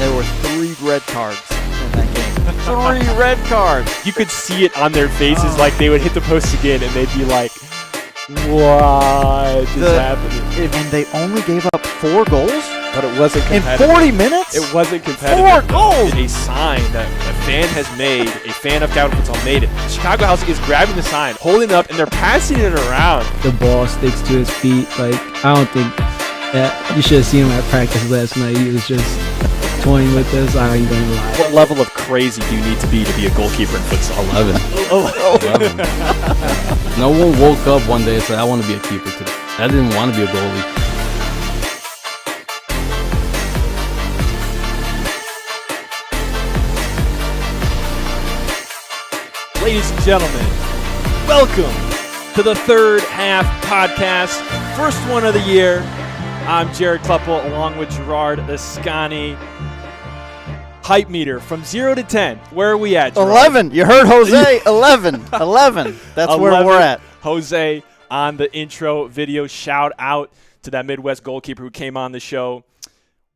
there were 3 red cards in that game. 3 red cards. You could see it on their faces, like they would hit the post again, and they'd be like, what is happening? And they only gave up 4 goals? But it wasn't competitive. In 40 minutes? It wasn't competitive. 4 goals! A sign that a fan has made, a fan of Capital Futsal made it. Chicago House is grabbing the sign, holding it up, and they're passing it around. The ball sticks to his feet. Like, I don't think that you should have seen him at practice last night. He was just toying with this. I ain't gonna lie. What level of crazy do you need to be a goalkeeper in futsal? 11. 11. No one woke up one day and said, I want to be a keeper today. I didn't want to be a goalie. Ladies and gentlemen, welcome to the Third Half Podcast, first one of the year. I'm Jared Kleppel along with Gerard Ascani. Hype meter from 0 to 10. Where are we at, Gerard? 11. You heard Jose. 11. 11. That's 11, where we're at. Jose on the intro video. Shout out to that Midwest goalkeeper who came on the show.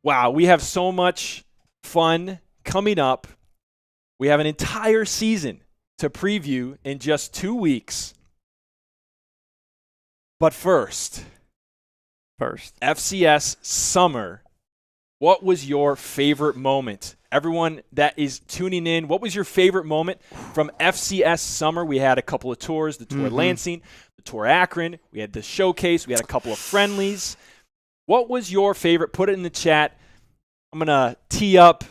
Wow, we have so much fun coming up. We have an entire season to preview in just 2 weeks. But first, FCS summer. What was your favorite moment? Everyone that is tuning in, what was your favorite moment from FCS summer? We had a couple of tours, the tour Lansing, the tour Akron. We had the showcase. We had a couple of friendlies. What was your favorite? Put it in the chat. I'm going to tee up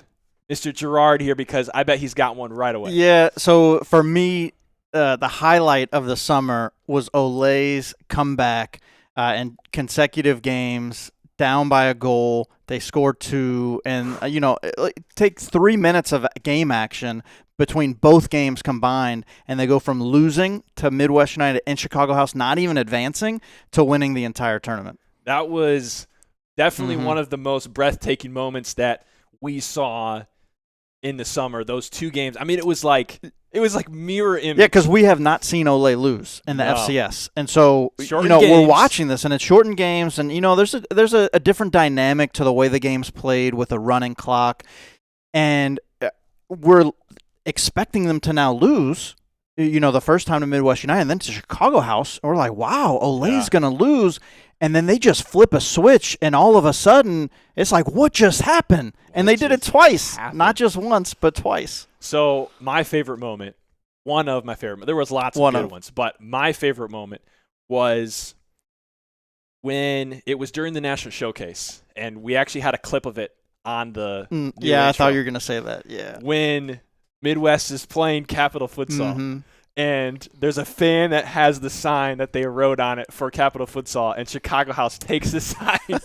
Mr. Gerard here because I bet he's got one right away. Yeah, so for me, the highlight of the summer was Olay's comeback in consecutive games, down by a goal. They scored 2, and, it takes 3 minutes of game action between both games combined, and they go from losing to Midwest United and Chicago House not even advancing to winning the entire tournament. That was definitely one of the most breathtaking moments that we saw in the summer, those 2 games. I mean, it was like mirror image. Yeah, because we have not seen Olay lose in the FCS. And so, Shortened games. We're watching this, and it's shortened games. And, there's a different dynamic to the way the game's played with a running clock. And we're expecting them to now lose, the first time to Midwest United and then to Chicago House. And we're like, wow, Olay's going to lose. And then they just flip a switch, and all of a sudden, it's like, what just happened? And they did it twice. Not just once, but twice. So my favorite moment, one of my favorite, there was lots of good ones, but my favorite moment was when it was during the National Showcase, and we actually had a clip of it on the I thought you were going to say that, yeah. When Midwest is playing Capital Futsal. And there's a fan that has the sign that they wrote on it for Capital Futsal, and Chicago House takes the sign,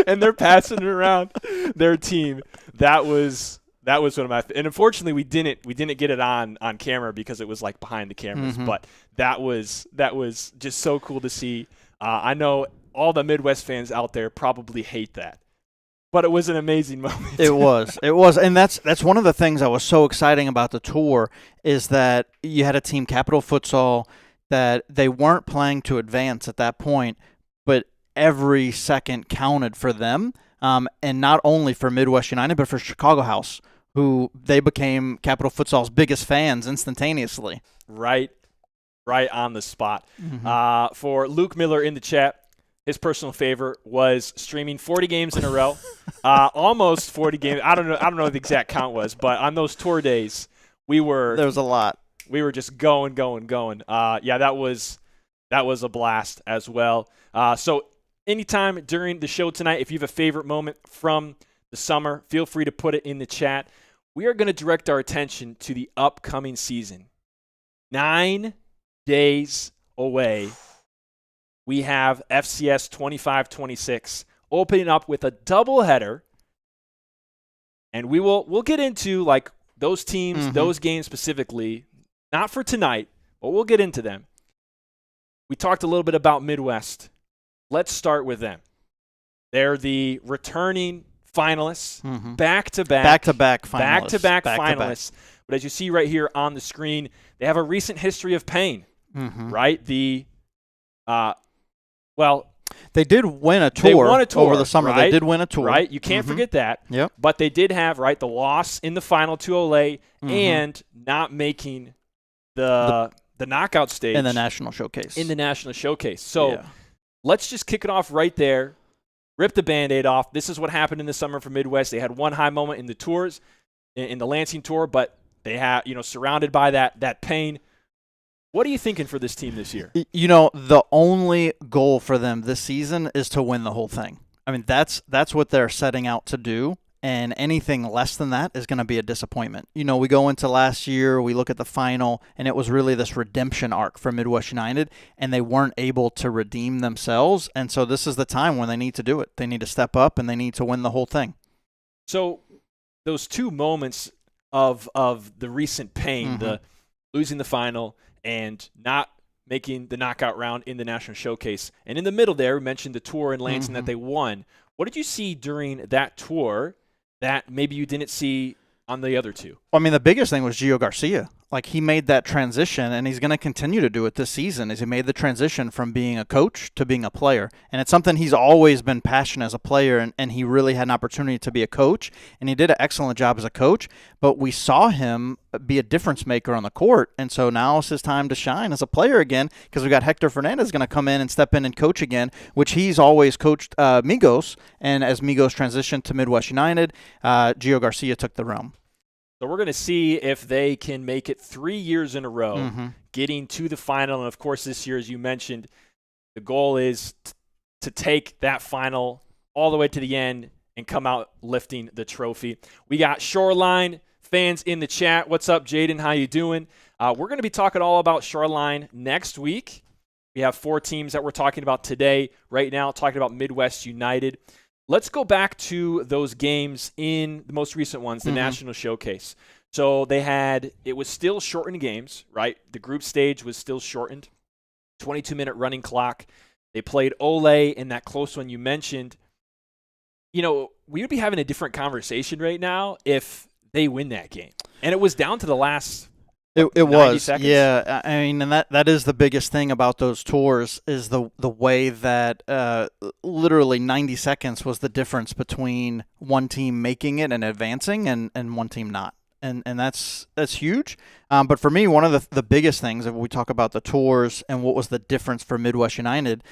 and they're passing it around their team. That was one of my. And unfortunately, we didn't get it on camera because it was like behind the cameras. But that was just so cool to see. I know all the Midwest fans out there probably hate that. But it was an amazing moment. It was, and that's one of the things that was so exciting about the tour is that you had a team, Capital Futsal, that they weren't playing to advance at that point, but every second counted for them, and not only for Midwest United, but for Chicago House, who they became Capital Futsal's biggest fans instantaneously. Right on the spot. For Luke Miller in the chat, his personal favorite was streaming 40 games in a row, almost 40 games. I don't know what the exact count was, but on those tour days, there was a lot. We were just going. That was a blast as well. So anytime during the show tonight, if you have a favorite moment from the summer, feel free to put it in the chat. We are going to direct our attention to the upcoming season. 9 days away. We have FCS 25-26 opening up with a doubleheader, and we'll get into like those teams, those games specifically, not for tonight, but we'll get into them. We talked a little bit about Midwest. Let's start with them. They're the returning finalists, back-to-back finalists. But as you see right here on the screen, they have a recent history of pain, right? They did win a tour, They won a tour over the summer. right? They did win a tour. Right? You can't forget that. Yep. But they did have, right, the loss in the final to Olay and not making the knockout stage. In the national showcase. So let's just kick it off right there. Rip the Band-Aid off. This is what happened in the summer for Midwest. They had one high moment in the tours, in the Lansing tour, but they had, surrounded by that pain. What are you thinking for this team this year? The only goal for them this season is to win the whole thing. I mean, that's what they're setting out to do. And anything less than that is going to be a disappointment. We go into last year, we look at the final, and it was really this redemption arc for Midwest United, and they weren't able to redeem themselves. And so this is the time when they need to do it. They need to step up, and they need to win the whole thing. So those two moments of the recent pain, the losing the final and not making the knockout round in the national showcase, and in the middle there, we mentioned the tour in Lansing that they won. What did you see during that tour that maybe you didn't see on the other two? I mean, the biggest thing was Gio Garcia. Like, he made that transition, and he's going to continue to do it this season, as he made the transition from being a coach to being a player. And it's something he's always been passionate as a player, and he really had an opportunity to be a coach, and he did an excellent job as a coach. But we saw him be a difference maker on the court, and so now it's his time to shine as a player again, because we got Hector Fernandez going to come in and step in and coach again, which he's always coached Migos. And as Migos transitioned to Midwest United, Gio Garcia took the realm. So we're going to see if they can make it 3 years in a row, getting to the final. And, of course, this year, as you mentioned, the goal is to take that final all the way to the end and come out lifting the trophy. We got Shoreline fans in the chat. What's up, Jaden? How you doing? We're going to be talking all about Shoreline next week. We have 4 teams that we're talking about today. Right now, talking about Midwest United. Let's go back to those games in the most recent ones, the National Showcase. So it was still shortened games, right? The group stage was still shortened, 22-minute running clock. They played Olay in that close one you mentioned. We would be having a different conversation right now if they win that game. And it was down to the last It was, seconds. Yeah. I mean, and that is the biggest thing about those tours is the way that literally 90 seconds was the difference between one team making it and advancing and one team not. And that's huge. But for me, one of the biggest things, if we talk about the tours and what was the difference for Midwest United,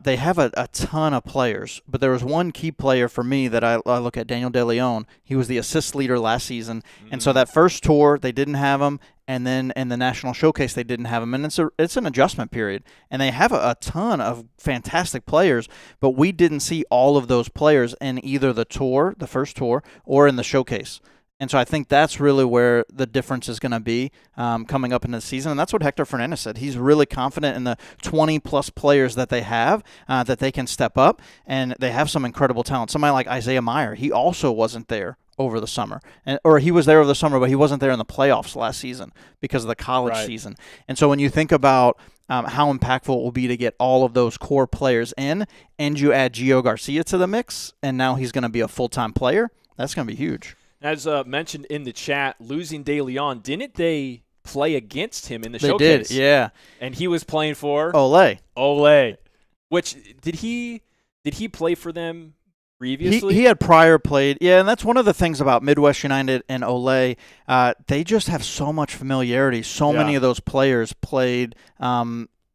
they have a ton of players, but there was one key player for me that I look at, Daniel De Leon. He was the assist leader last season, and so that first tour they didn't have him, and then in the national showcase they didn't have him, and it's an adjustment period, and they have a ton of fantastic players, but we didn't see all of those players in either the first tour, or in the showcase. And so I think that's really where the difference is going to be coming up in the season. And that's what Hector Fernandez said. He's really confident in the 20-plus players that they have, that they can step up. And they have some incredible talent. Somebody like Isaiah Meyer, he also wasn't there over the summer. Or he was there over the summer, but he wasn't there in the playoffs last season because of the college season. And so when you think about how impactful it will be to get all of those core players in, and you add Gio Garcia to the mix, and now he's going to be a full-time player, that's going to be huge. As mentioned in the chat, losing De Leon, didn't they play against him in the showcase? They did, yeah. And he was playing for? Olay. Which, did he play for them previously? He had prior played, yeah, and that's one of the things about Midwest United and Olay. They just have so much familiarity. Many of those players played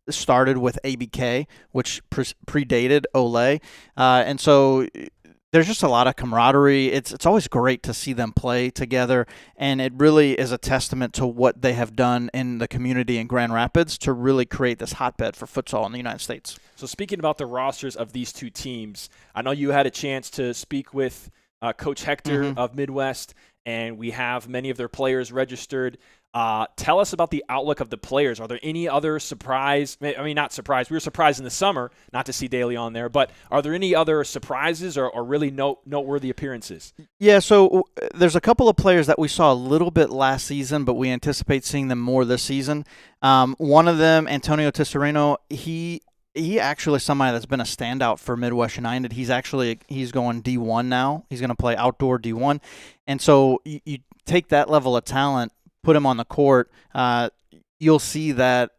started with ABK, which predated Olay. And so there's just a lot of camaraderie. It's always great to see them play together, and it really is a testament to what they have done in the community in Grand Rapids to really create this hotbed for futsal in the United States. So speaking about the rosters of these two teams, I know you had a chance to speak with Coach Hector of Midwest, and we have many of their players registered. Tell us about the outlook of the players. Are there any other surprise? I mean, not surprise. We were surprised in the summer not to see Daly on there, but are there any other surprises or really noteworthy appearances? Yeah, so there's a couple of players that we saw a little bit last season, but we anticipate seeing them more this season. One of them, Antonio Tissereno, he actually is somebody that's been a standout for Midwest United. He's going D1 now. He's going to play outdoor D1. And so you take that level of talent, put him on the court, you'll see that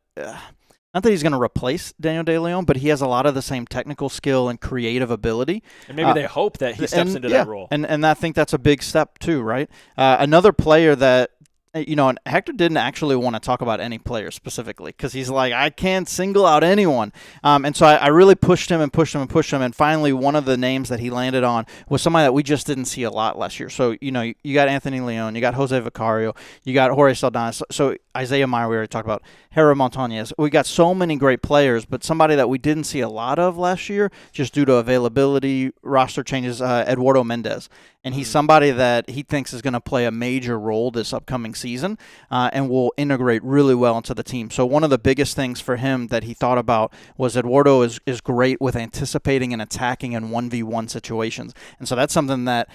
not that he's going to replace Daniel De Leon, but he has a lot of the same technical skill and creative ability. And maybe they hope that he steps into that role. And I think that's a big step too, right? Another player that, and Hector didn't actually want to talk about any player specifically because he's like, I can't single out anyone. And so I really pushed him. And finally, one of the names that he landed on was somebody that we just didn't see a lot last year. So, you got Anthony Leon, you got Jose Vicario, you got Jorge Saldana. So Isaiah Meyer, we already talked about, Hera Montañez. We got so many great players, but somebody that we didn't see a lot of last year just due to availability, roster changes, Eduardo Mendez. And he's somebody that he thinks is going to play a major role this upcoming season and will integrate really well into the team. So one of the biggest things for him that he thought about was Eduardo is great with anticipating and attacking in 1v1 situations. And so that's something that,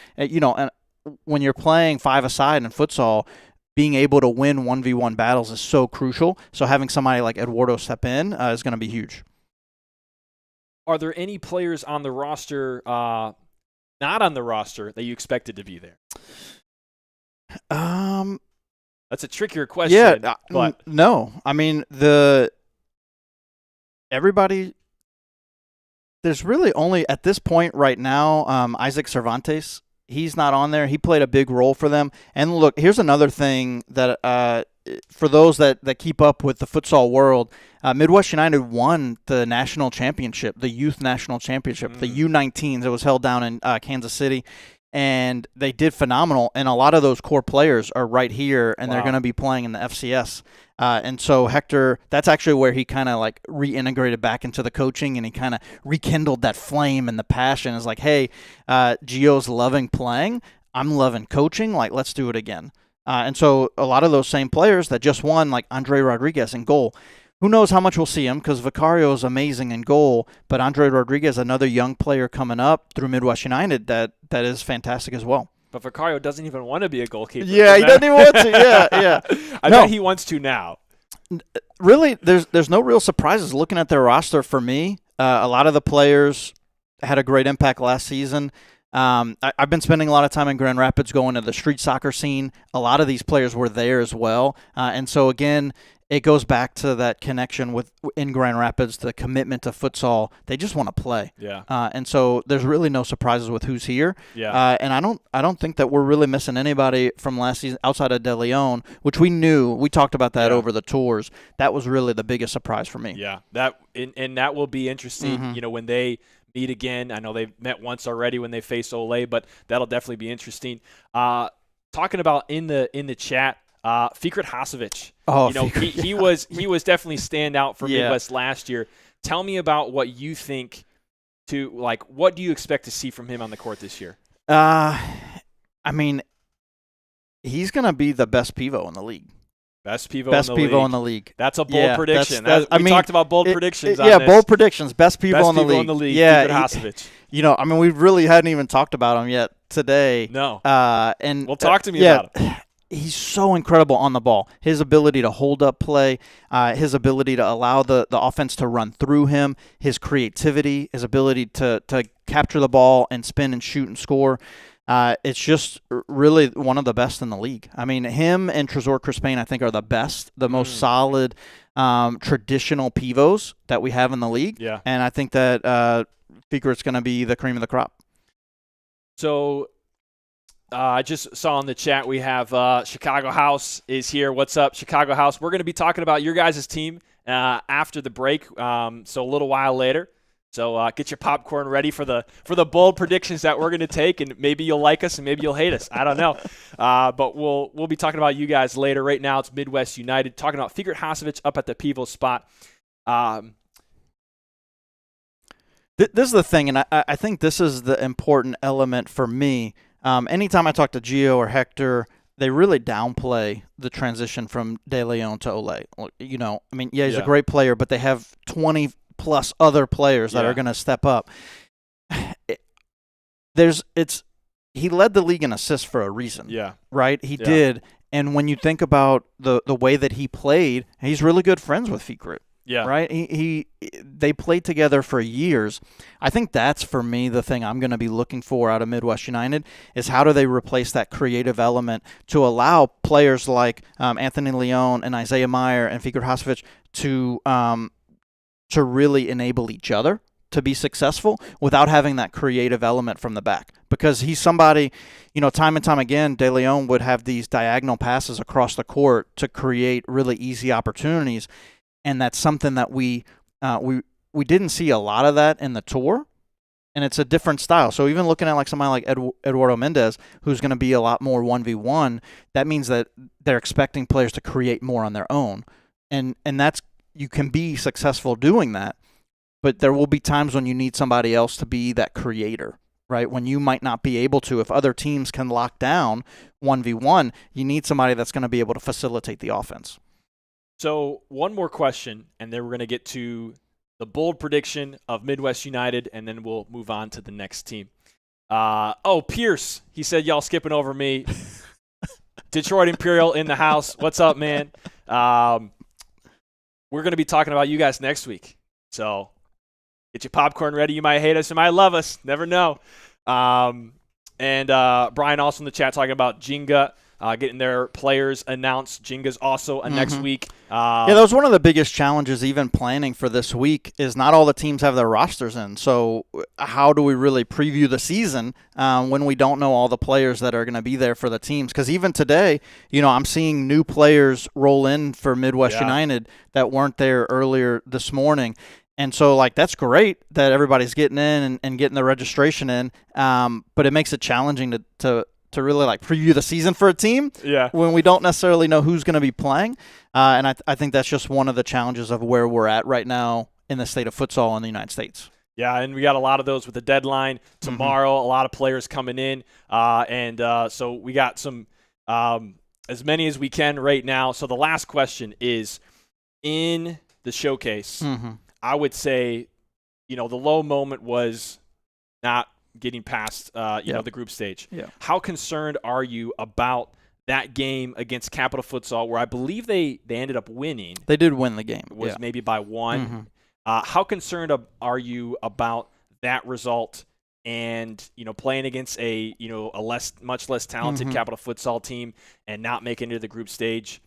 when you're playing five-a-side in futsal, being able to win 1v1 battles is so crucial. So having somebody like Eduardo step in is going to be huge. Are there any players on the roster not on the roster that you expected to be there? That's a trickier question. Yeah, but no. I mean, everybody. There's really only at this point right now, Isaac Cervantes. He's not on there. He played a big role for them. And look, here's another thing that for those that keep up with the futsal world, Midwest United won the national championship, the youth national championship, the U19s. It was held down in Kansas City, and they did phenomenal. And a lot of those core players are right here, and they're going to be playing in the FCS. And so Hector, that's actually where he kind of like reintegrated back into the coaching, and he kind of rekindled that flame and the passion. It's like, hey, Gio's loving playing. I'm loving coaching. Like, let's do it again. And so a lot of those same players that just won, like Andre Rodriguez in goal, who knows how much we'll see him because Vicario is amazing in goal, but Andre Rodriguez, another young player coming up through Midwest United that is fantastic as well. But Vicario doesn't even want to be a goalkeeper. Yeah, he doesn't even want to. Yeah. I bet he wants to now. Really, there's no real surprises looking at their roster for me. A lot of the players had a great impact last season. I've been spending a lot of time in Grand Rapids going to the street soccer scene. A lot of these players were there as well. And so, again, it goes back to that connection in Grand Rapids, the commitment to futsal. They just want to play. Yeah. And so there's really no surprises with who's here. Yeah. And I don't think that we're really missing anybody from last season outside of De Leon, which we knew. We talked about that over the tours. That was really the biggest surprise for me. Yeah. And that will be interesting, when they meet again. I know they've met once already when they face Olay, but that'll definitely be interesting. Talking about in the chat, Fikret Hasovic. Oh, he was definitely standout for Midwest last year. Tell me about what you think what do you expect to see from him on the court this year? I mean, he's going to be the best pivot in the league. Best pivot in the league. That's a bold prediction. We talked about bold predictions on this. Bold predictions. Best pivot in the league. Yeah, Hasovic. We really hadn't even talked about him yet today. No. And talk to me about him. He's so incredible on the ball. His ability to hold up play, his ability to allow the offense to run through him, his creativity, his ability to capture the ball and spin and shoot and score. It's just really one of the best in the league. I mean, him and Trezor Crispin, I think, are the best, the most solid traditional pivots that we have in the league. Yeah. And I think that Fikret's going to be the cream of the crop. So I just saw in the chat we have Chicago House is here. What's up, Chicago House? We're going to be talking about your guys' team after the break, so a little while later. So get your popcorn ready for the bold predictions that we're going to take, and maybe you'll like us and maybe you'll hate us. I don't know. But we'll be talking about you guys later. Right now it's Midwest United, talking about Fikret Hasovic up at the pivot spot. This is the thing, and I think this is the important element for me. Anytime I talk to Gio or Hector, they really downplay the transition from De Leon to Olay. He's a great player, but they have 20-plus other players that are going to step up. He led the league in assists for a reason. Yeah. Right? He did. And when you think about the way that he played, he's really good friends with Fikret. Yeah. Right? They played together for years. I think that's, for me, the thing I'm going to be looking for out of Midwest United is how do they replace that creative element to allow players like Anthony Leon and Isaiah Meyer and Fikret Hasovic to really enable each other to be successful without having that creative element from the back. Because he's somebody, time and time again, De Leon would have these diagonal passes across the court to create really easy opportunities. And that's something that we didn't see a lot of that in the tour. And it's a different style. So even looking at like somebody like Eduardo Mendez, who's going to be a lot more 1v1, that means that they're expecting players to create more on their own. And that's, you can be successful doing that, but there will be times when you need somebody else to be that creator, right? When you might not be able to. If other teams can lock down 1v1, you need somebody that's going to be able to facilitate the offense. So one more question, and then we're going to get to the bold prediction of Midwest United, and then we'll move on to the next team. Pierce, he said y'all skipping over me. Detroit Imperial in the house. What's up, man? We're going to be talking about you guys next week. So get your popcorn ready. You might hate us. You might love us. Never know. And Brian also in the chat talking about Jenga. Getting their players announced. Jenga's also next week. That was one of the biggest challenges even planning for this week is not all the teams have their rosters in. So how do we really preview the season when we don't know all the players that are going to be there for the teams? Because even today, I'm seeing new players roll in for Midwest United that weren't there earlier this morning. And so, that's great that everybody's getting in and getting the registration in, but it makes it challenging to really preview the season for a team when we don't necessarily know who's going to be playing. And I think that's just one of the challenges of where we're at right now in the state of futsal in the United States. Yeah, and we got a lot of those with the deadline tomorrow, a lot of players coming in. So we got some as many as we can right now. So the last question is, in the showcase, I would say, the low moment was not getting past the group stage. Yeah. How concerned are you about that game against Capital Futsal, where I believe they ended up winning? They did win the game. It was maybe by one. How concerned are you about that result and playing against a much less talented Capital Futsal team and not making it to the group stage?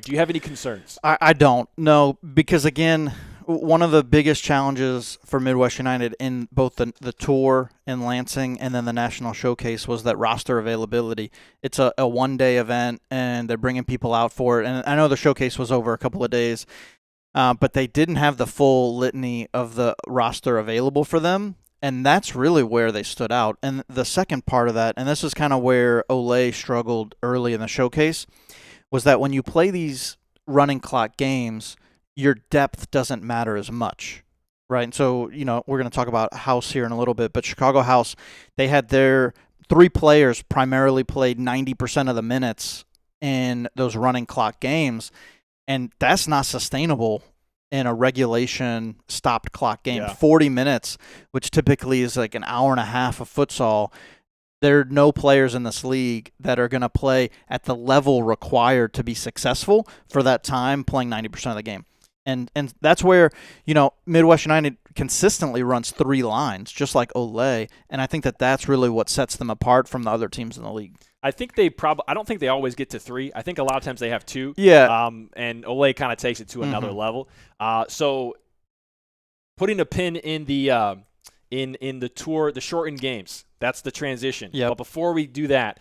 Do you have any concerns? I don't. No, because again, one of the biggest challenges for Midwest United in both the tour in Lansing and then the national showcase was that roster availability. It's a one-day event, and they're bringing people out for it. And I know the showcase was over a couple of days, but they didn't have the full litany of the roster available for them, and that's really where they stood out. And the second part of that, and this is kind of where Olay struggled early in the showcase, was that when you play these running clock games, your depth doesn't matter as much, right? And so, we're going to talk about House here in a little bit, but Chicago House, they had their 3 players primarily played 90% of the minutes in those running clock games, and that's not sustainable in a regulation stopped clock game. 40 minutes, which typically is like an hour and a half of futsal. There are no players in this league that are going to play at the level required to be successful for that time playing 90% of the game. And that's where, Midwest United consistently runs 3 lines, just like Olay, and I think that's really what sets them apart from the other teams in the league. I think I don't think they always get to 3. I think a lot of times they have 2. Yeah. And Olay kind of takes it to another level. So putting a pin in the in the tour, the shortened games, that's the transition. Yep. But before we do that,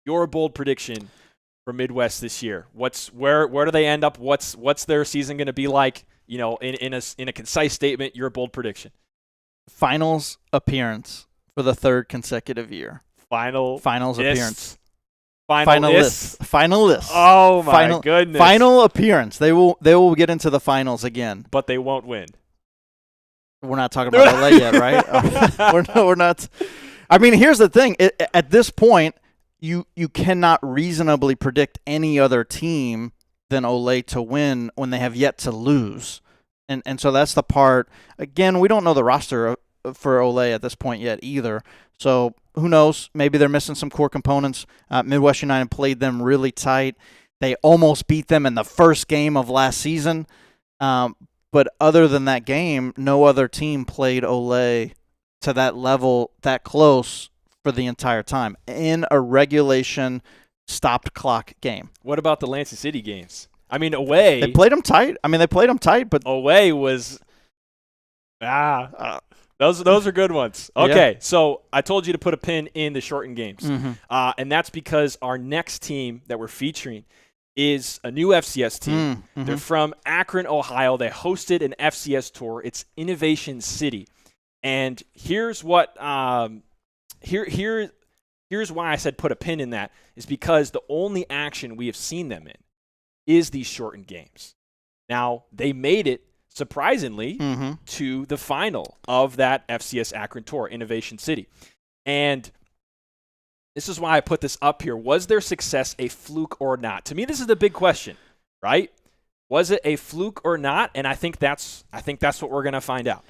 your bold prediction for Midwest this year. Where do they end up? What's their season going to be like? In a concise statement, your bold prediction. Finals appearance for the 3rd consecutive year. Finals appearance. Finalists. Oh my goodness. Final appearance. They will get into the finals again, but they won't win. We're not talking about LA yet, right? We're not. I mean, here's the thing. At this point, you cannot reasonably predict any other team than Olay to win when they have yet to lose. And so that's the part. Again, we don't know the roster for Olay at this point yet either. So who knows? Maybe they're missing some core components. Midwest United played them really tight. They almost beat them in the first game of last season. But other than that game, no other team played Olay to that level, that close for the entire time in a regulation stopped clock game. What about the Lansing City games? I mean, away. They played them tight. But away was Those are good ones. Okay, so I told you to put a pin in the shortened games, and that's because our next team that we're featuring is a new FCS team. They're from Akron, Ohio. They hosted an FCS tour. It's Innovation City, and here's what here's why I said put a pin in that is because the only action we have seen them in is these shortened games. Now they made it surprisingly to the final of that FCS Akron tour, Innovation City, and this is why I put this up here. Was their success a fluke or not? To me, this is the big question, right? Was it a fluke or not? And I think that's what we're going to find out.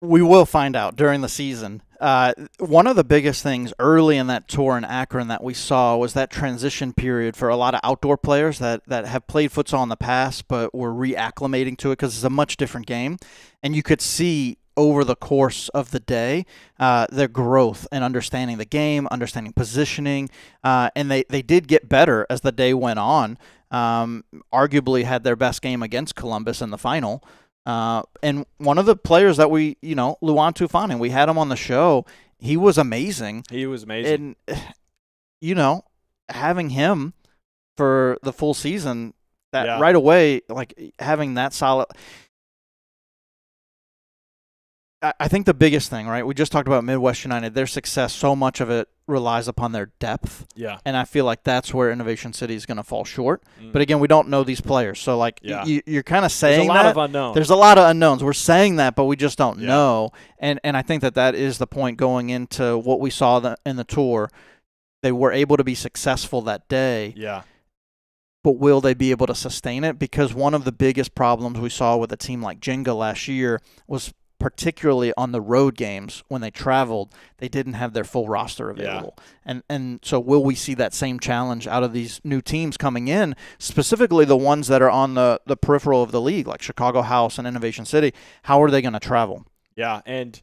We will find out during the season. One of the biggest things early in that tour in Akron that we saw was that transition period for a lot of outdoor players that have played futsal in the past but were reacclimating to it because it's a much different game. And you could see over the course of the day, their growth and understanding the game, understanding positioning, and they did get better as the day went on. Arguably had their best game against Columbus in the final. And one of the players that we, Luan Tufan, and we had him on the show, he was amazing. He was amazing. And, having him for the full season, right away, like having that solid – I think the biggest thing, right, we just talked about Midwest United, their success, so much of it relies upon their depth. Yeah. And I feel like that's where Innovation City is going to fall short. But again, we don't know these players. So, you're kind of saying that. There's a lot of unknowns. There's a lot of unknowns. We're saying that, but we just don't know. And I think that is the point going into what we saw in the tour. They were able to be successful that day. Yeah. But will they be able to sustain it? Because one of the biggest problems we saw with a team like Jenga last year was particularly on the road games when they traveled, they didn't have their full roster available. And so will we see that same challenge out of these new teams coming in, specifically the ones that are on the peripheral of the league, like Chicago House and Innovation City? How are they going to travel? Yeah, and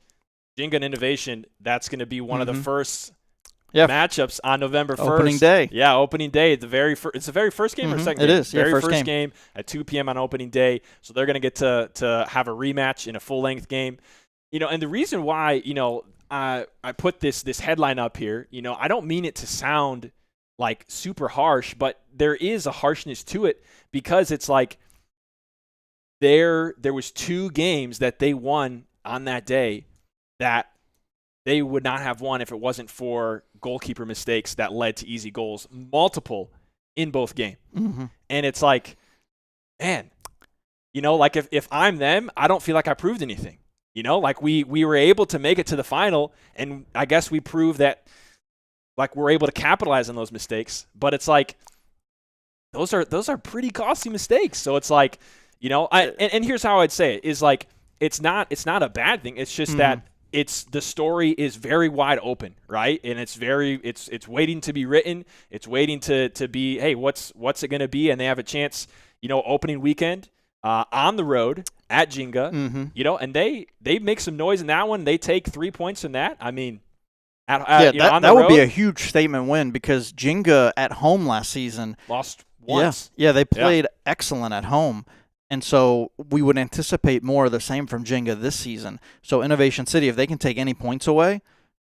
Jenga and Innovation, that's going to be one of the first matchups on November 1st. Opening day. Yeah, opening day. It's the very first game or second game? It is. Very first game at 2 p.m. on opening day. So they're going to get to have a rematch in a full-length game. And the reason why, I put this headline up here, I don't mean it to sound like super harsh, but there is a harshness to it because it's like there was 2 games that they won on that day that they would not have won if it wasn't for goalkeeper mistakes that led to easy goals, multiple in both games. And it's like, man, if I'm them, I don't feel like I proved anything. We were able to make it to the final, and I guess we proved that we're able to capitalize on those mistakes. But it's like those are pretty costly mistakes. So it's like, and here's how I'd say it is like it's not a bad thing. It's just that the story is very wide open, right? And it's waiting to be written. It's waiting to be, hey, what's it going to be? And they have a chance, opening weekend on the road at Jenga, and they make some noise in that one. They take 3 points in that. I mean, on the road, that would be a huge statement win because Jenga at home last season lost once. Yeah, they played excellent at home. And so we would anticipate more of the same from Jenga this season. So Innovation City, if they can take any points away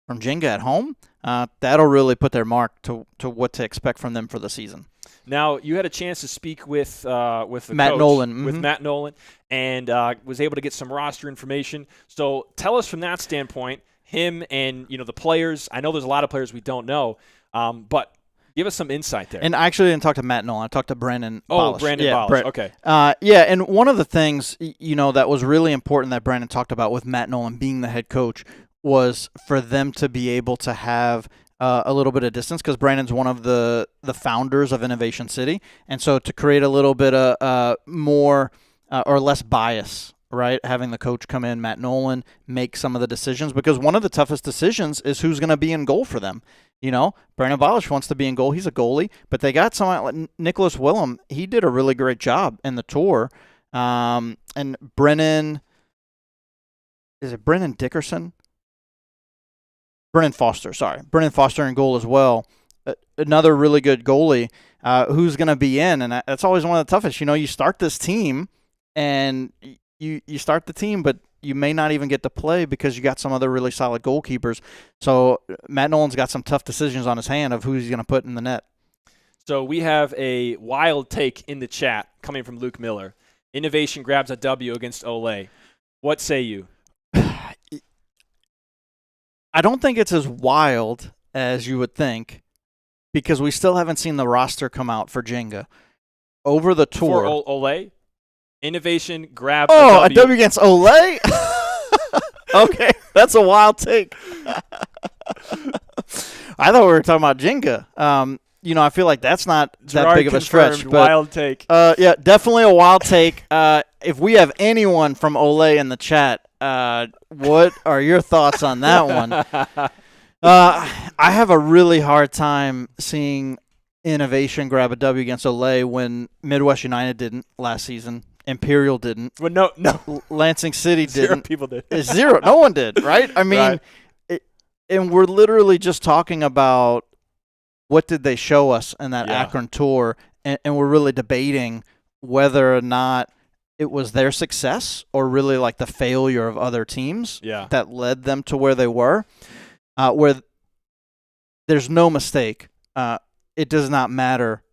from Jenga at home, that'll really put their mark to what to expect from them for the season. Now, you had a chance to speak with the Matt coach, Nolan. with Matt Nolan, and was able to get some roster information. So tell us from that standpoint, him and the players. I know there's a lot of players we don't know, but give us some insight there. And I actually didn't talk to Matt Nolan. I talked to Brandon Bolish. Brandon Bolish. Brett. Okay. And one of the things, that was really important that Brandon talked about with Matt Nolan being the head coach was for them to be able to have a little bit of distance because Brandon's one of the founders of Innovation City. And so to create a little bit of more or less bias, right, having the coach come in, Matt Nolan, make some of the decisions because one of the toughest decisions is who's going to be in goal for them. Brandon Bolish wants to be in goal. He's a goalie, but they got someone like Nicholas Willem. He did a really great job in the tour. And Brennan, is it Brennan Dickerson? Brennan Foster, sorry. Brennan Foster in goal as well. Another really good goalie who's going to be in. And that's always one of the toughest. You start this team and you start the team, but you may not even get to play because you got some other really solid goalkeepers. So Matt Nolan's got some tough decisions on his hand of who he's going to put in the net. So we have a wild take in the chat coming from Luke Miller. Innovation grabs a W against Ole. What say you? I don't think it's as wild as you would think because we still haven't seen the roster come out for Jenga. Over the tour. For Ole, Innovation grabs a a W. W against Ole? Okay, that's a wild take. I thought we were talking about Jenga. I feel like that's not that big of a stretch. But, wild take. Yeah, definitely a wild take. If we have anyone from Ole in the chat, what are your thoughts on that one? I have a really hard time seeing Innovation grab a W against Ole when Midwest United didn't last season. Imperial didn't. Well, no. Lansing City didn't. Zero people did. Zero. No one did, right? I mean, right. And we're literally just talking about what did they show us in that Akron tour, and we're really debating whether or not it was their success or really like the failure of other teams that led them to where they were, where there's no mistake. It does not matter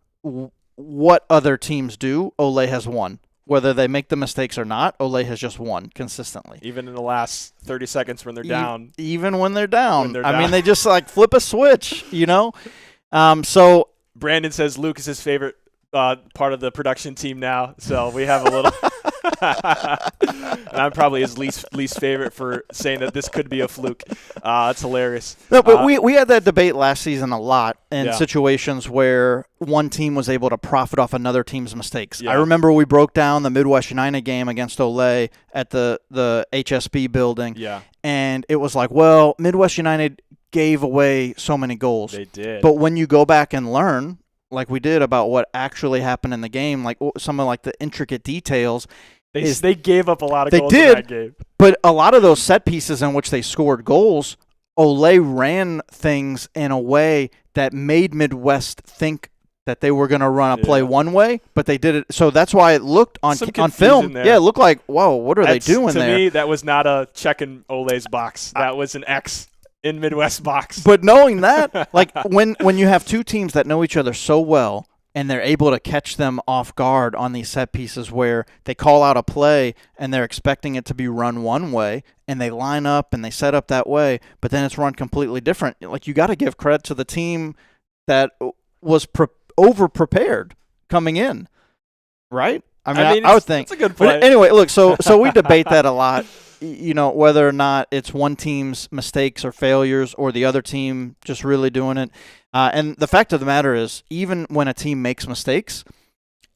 what other teams do. Ole has won. Whether they make the mistakes or not, Ole has just won consistently. Even in the last 30 seconts when they're down. Even when they're down. I mean, they just like flip a switch, So Brandon says Luke is his favorite part of the production team now, so we have a little. And I'm probably his least favorite for saying that this could be a fluke. It's hilarious. No, but we had that debate last season a lot in situations where one team was able to profit off another team's mistakes. I remember we broke down the Midwest United game against Ole at the HSB building. Yeah. And it was like, well, Midwest United gave away so many goals. They did. But when you go back and learn, like we did, about what actually happened in the game, like some of like the intricate details. They gave up a lot of goals in that game. But a lot of those set pieces in which they scored goals, Ole ran things in a way that made Midwest think that they were going to run a play one way, but they did it. So that's why it looked on film. There. Yeah, it looked like, whoa, what are they doing there? To me, that was not a check in Ole's box. That was an X in Midwest box. But knowing that, like when you have two teams that know each other so well, and they're able to catch them off guard on these set pieces where they call out a play and they're expecting it to be run one way, and they line up and they set up that way, but then it's run completely different. Like, you got to give credit to the team that was over-prepared coming in, right? I mean, I would think. It's a good play. But anyway, look, so we debate that a lot, whether or not it's one team's mistakes or failures or the other team just really doing it. And the fact of the matter is, even when a team makes mistakes,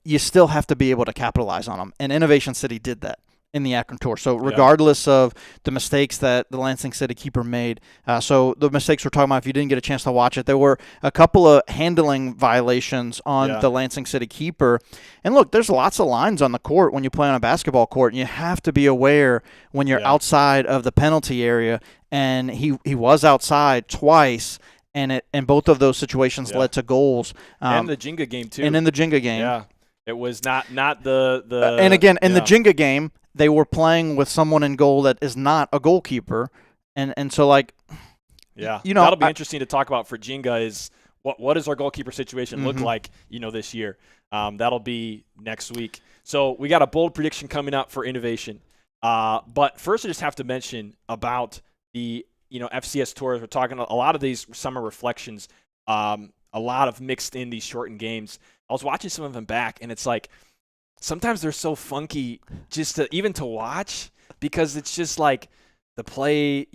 you still have to be able to capitalize on them. And Innovation City did that in the Akron Tour. So regardless of the mistakes that the Lansing City keeper made, so the mistakes we're talking about, if you didn't get a chance to watch it, there were a couple of handling violations on the Lansing City keeper. And look, there's lots of lines on the court when you play on a basketball court, and you have to be aware when you're outside of the penalty area. And he was outside twice. And both of those situations led to goals. And the Jenga game, too. And in the Jenga game. Yeah. It was not the and again, in the Jenga game, they were playing with someone in goal that is not a goalkeeper. And so, like, that'll be interesting to talk about for Jenga is what does our goalkeeper situation look like, this year. That'll be next week. So we got a bold prediction coming up for Innovation. But first I just have to mention about the FCS tours. We're talking a lot of these summer reflections, a lot of mixed in these shortened games. I was watching some of them back, and it's like sometimes they're so funky just to watch, because it's just like the play,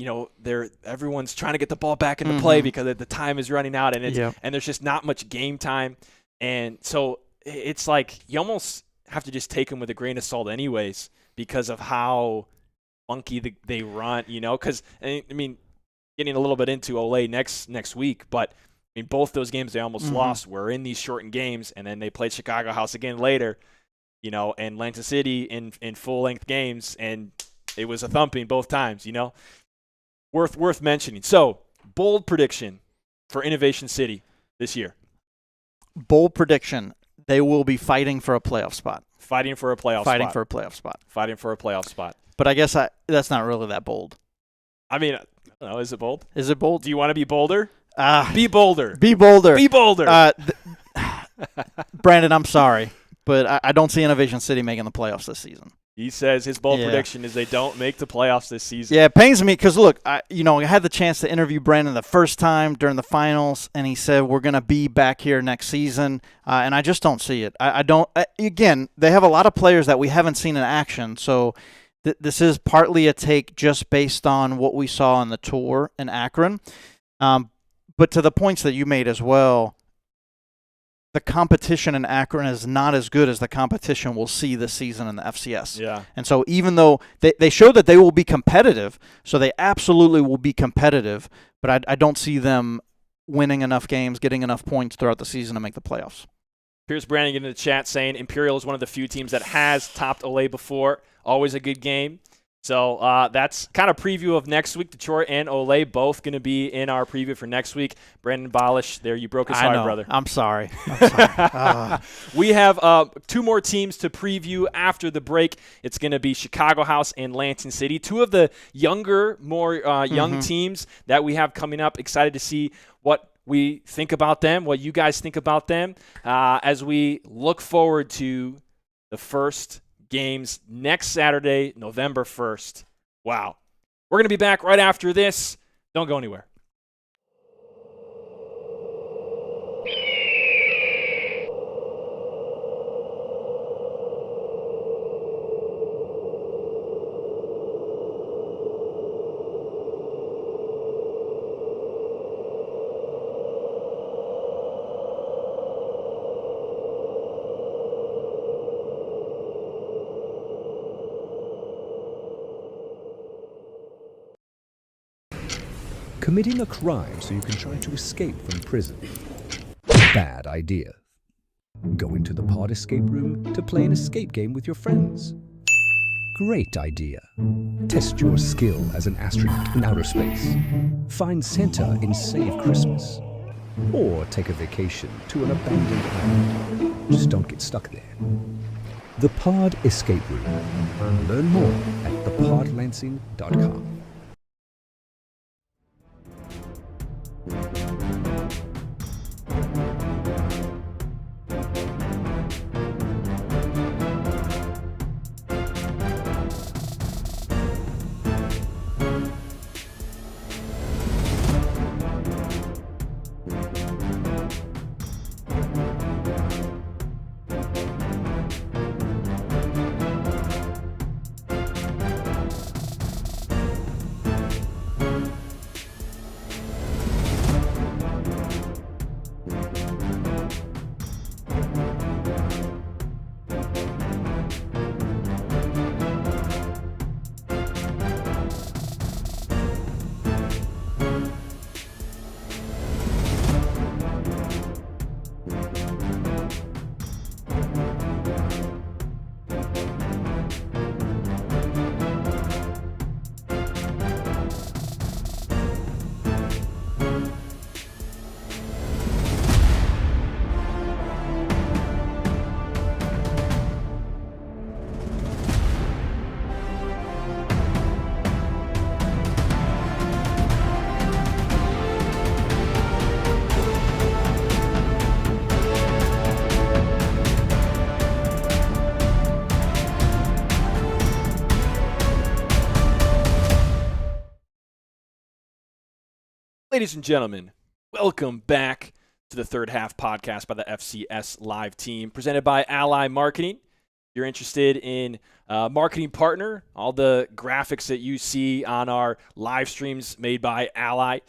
everyone's trying to get the ball back into play because the time is running out, and and there's just not much game time. And so it's like you almost have to just take them with a grain of salt anyways, because of how funky they run, because I mean, getting a little bit into Ole next week, but I mean, both those games they almost lost were in these shortened games, and then they played Chicago House again later, and Lansing City in full-length games, and it was a thumping both times, Worth mentioning. So, bold prediction for Innovation City this year. Bold prediction. they will be fighting for a playoff spot. Fighting for a playoff spot. But I guess that's not really that bold. I mean, I don't know. Is it bold? Is it bold? Do you want to be bolder? Be bolder. Be bolder. Be bolder. Brandon, I'm sorry, but I don't see Innovation City making the playoffs this season. He says his bold prediction is they don't make the playoffs this season. Yeah, it pains me because, look, I had the chance to interview Brandon the first time during the finals, and he said we're going to be back here next season, and I just don't see it. I don't again, they have a lot of players that we haven't seen in action, so this is partly a take just based on what we saw on the tour in Akron. But to the points that you made as well, the competition in Akron is not as good as the competition we'll see this season in the FCS. Yeah. And so even though they show that they will be competitive, so they absolutely will be competitive, but I don't see them winning enough games, getting enough points throughout the season to make the playoffs. Here's Brandon in the chat saying Imperial is one of the few teams that has topped Olay before. Always a good game. So that's kind of preview of next week. Detroit and Olay both going to be in our preview for next week. Brandon Bolish, there you broke his heart, brother. I'm sorry. We have 2 more teams to preview after the break. It's going to be Chicago House and Lansing City, 2 of the younger, more young teams that we have coming up. Excited to see what we think about them, what you guys think about them as we look forward to the first games next Saturday, November 1st. Wow. We're going to be back right after this. Don't go anywhere. Committing a crime so you can try to escape from prison. Bad idea. Going to the pod escape room to play an escape game with your friends. Great idea. Test your skill as an astronaut in outer space. Find Santa in Save Christmas. Or take a vacation to an abandoned island. Just don't get stuck there. The Pod Escape Room. Learn more at thepodlansing.com. Ladies and gentlemen, welcome back to the Third Half podcast by the FCS Live team, presented by Ally Marketing. If you're interested in marketing partner, all the graphics that you see on our live streams made by Ally,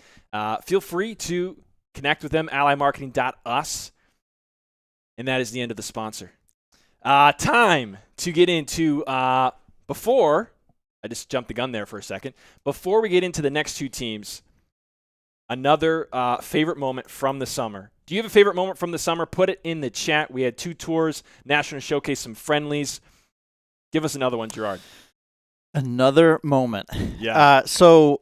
feel free to connect with them, allymarketing.us. And that is the end of the sponsor. Time to get into, before, I just jumped the gun there for a second, before we get into the next 2 teams, another favorite moment from the summer. Do you have a favorite moment from the summer? Put it in the chat. We had 2 tours, National Showcase, some friendlies. Give us another one, Gerard. Another moment. Yeah. So,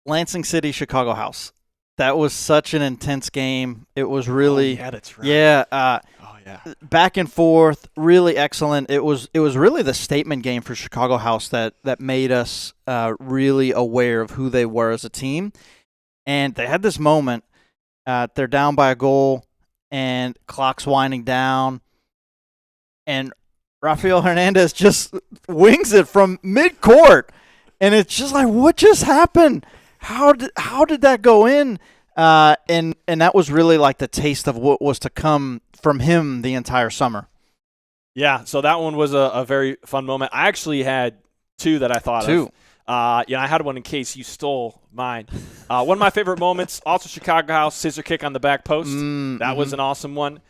Lansing City, Chicago House. That was such an intense game. It was really. Oh, yeah, that's right. Yeah. back and forth, really excellent. It was really the statement game for Chicago House that made us really aware of who they were as a team. And they had this moment. They're down by a goal, and clock's winding down, and Rafael Hernandez just wings it from mid-court. And it's just like, what just happened? How did that go in? And that was really like the taste of what was to come from him the entire summer. Yeah, so that one was a very fun moment. I actually had two that I thought of. I had one in case you stole mine. One of my favorite moments, also Chicago House, scissor kick on the back post. That was an awesome one.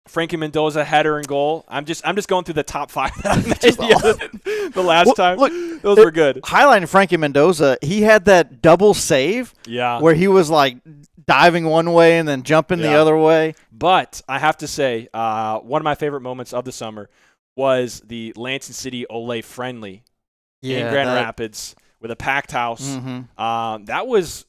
Frankie Mendoza header and goal. I'm just going through the top 5 the last time. Look, those were good. Highlighting Frankie Mendoza, he had that double save where he was like diving one way and then jumping the other way. But I have to say, one of my favorite moments of the summer was the Lansing City Olay friendly in Grand Rapids with a packed house. That was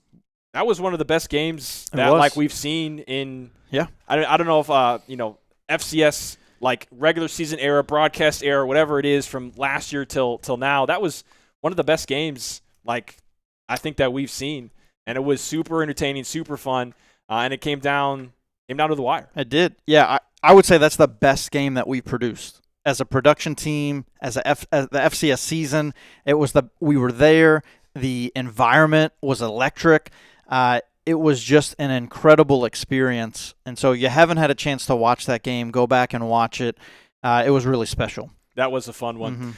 one of the best games that we've seen in. Yeah, I don't know if FCS like regular season era, broadcast era, whatever it is from last year till now. That was one of the best games like I think that we've seen, and it was super entertaining, super fun, and it came down to the wire. It did. Yeah, I would say that's the best game that we've produced as a production team, as the FCS season. We were there. The environment was electric. It was just an incredible experience. And so you haven't had a chance to watch that game, go back and watch it. It was really special. That was a fun one.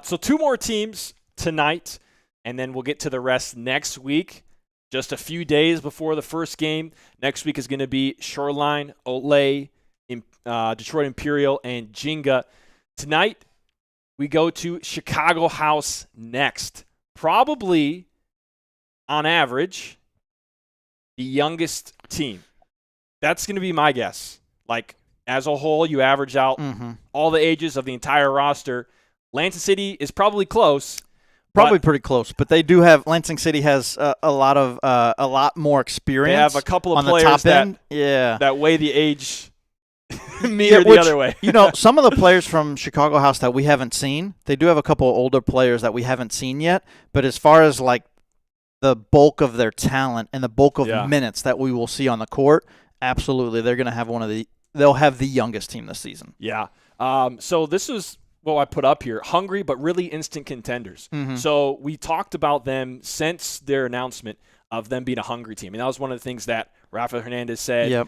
So 2 more teams tonight, and then we'll get to the rest next week. Just a few days before the first game. Next week is going to be Shoreline, Olay, Detroit Imperial, and Jinga. Tonight, we go to Chicago House next. Probably, on average, the youngest team. That's going to be my guess. Like, as a whole, you average out all the ages of the entire roster. Lansing City is probably close. Probably pretty close, but they do have. Lansing City has a lot more experience. They have a couple of on players the top end. that weigh the age meter the other way. Some of the players from Chicago House that we haven't seen, they do have a couple of older players that we haven't seen yet. But as far as like the bulk of their talent and the bulk of minutes that we will see on the court, absolutely, they're going to have they'll have the youngest team this season. Yeah. So this is what I put up here. Hungry, but really instant contenders. So we talked about them since their announcement of them being a hungry team. And that was one of the things that Rafael Hernandez said.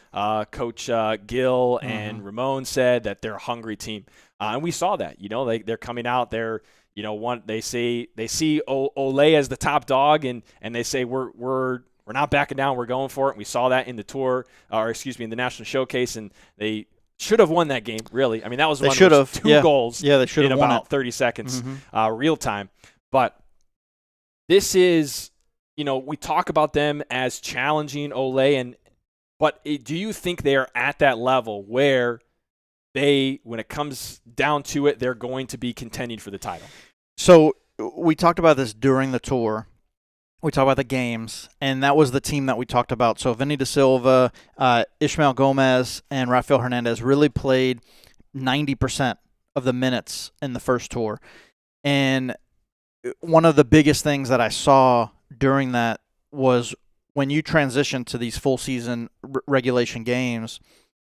Coach Gill and Ramon said that they're a hungry team. And we saw that. They're coming out. They're they see Olay as the top dog, and they say we're not backing down. We're going for it. And we saw that in the tour, in the national showcase, and they should have won that game. Really, I mean that was one of 2 goals. Yeah, they should have in won about 30 seconds, real time. But this is, we talk about them as challenging Olay, but do you think they are at that level where when it comes down to it, they're going to be contending for the title? So we talked about this during the tour. We talked about the games, and that was the team that we talked about. So Vinny Da Silva, Ishmael Gomez, and Rafael Hernandez really played 90% of the minutes in the first tour. And one of the biggest things that I saw during that was when you transition to these full season regulation games,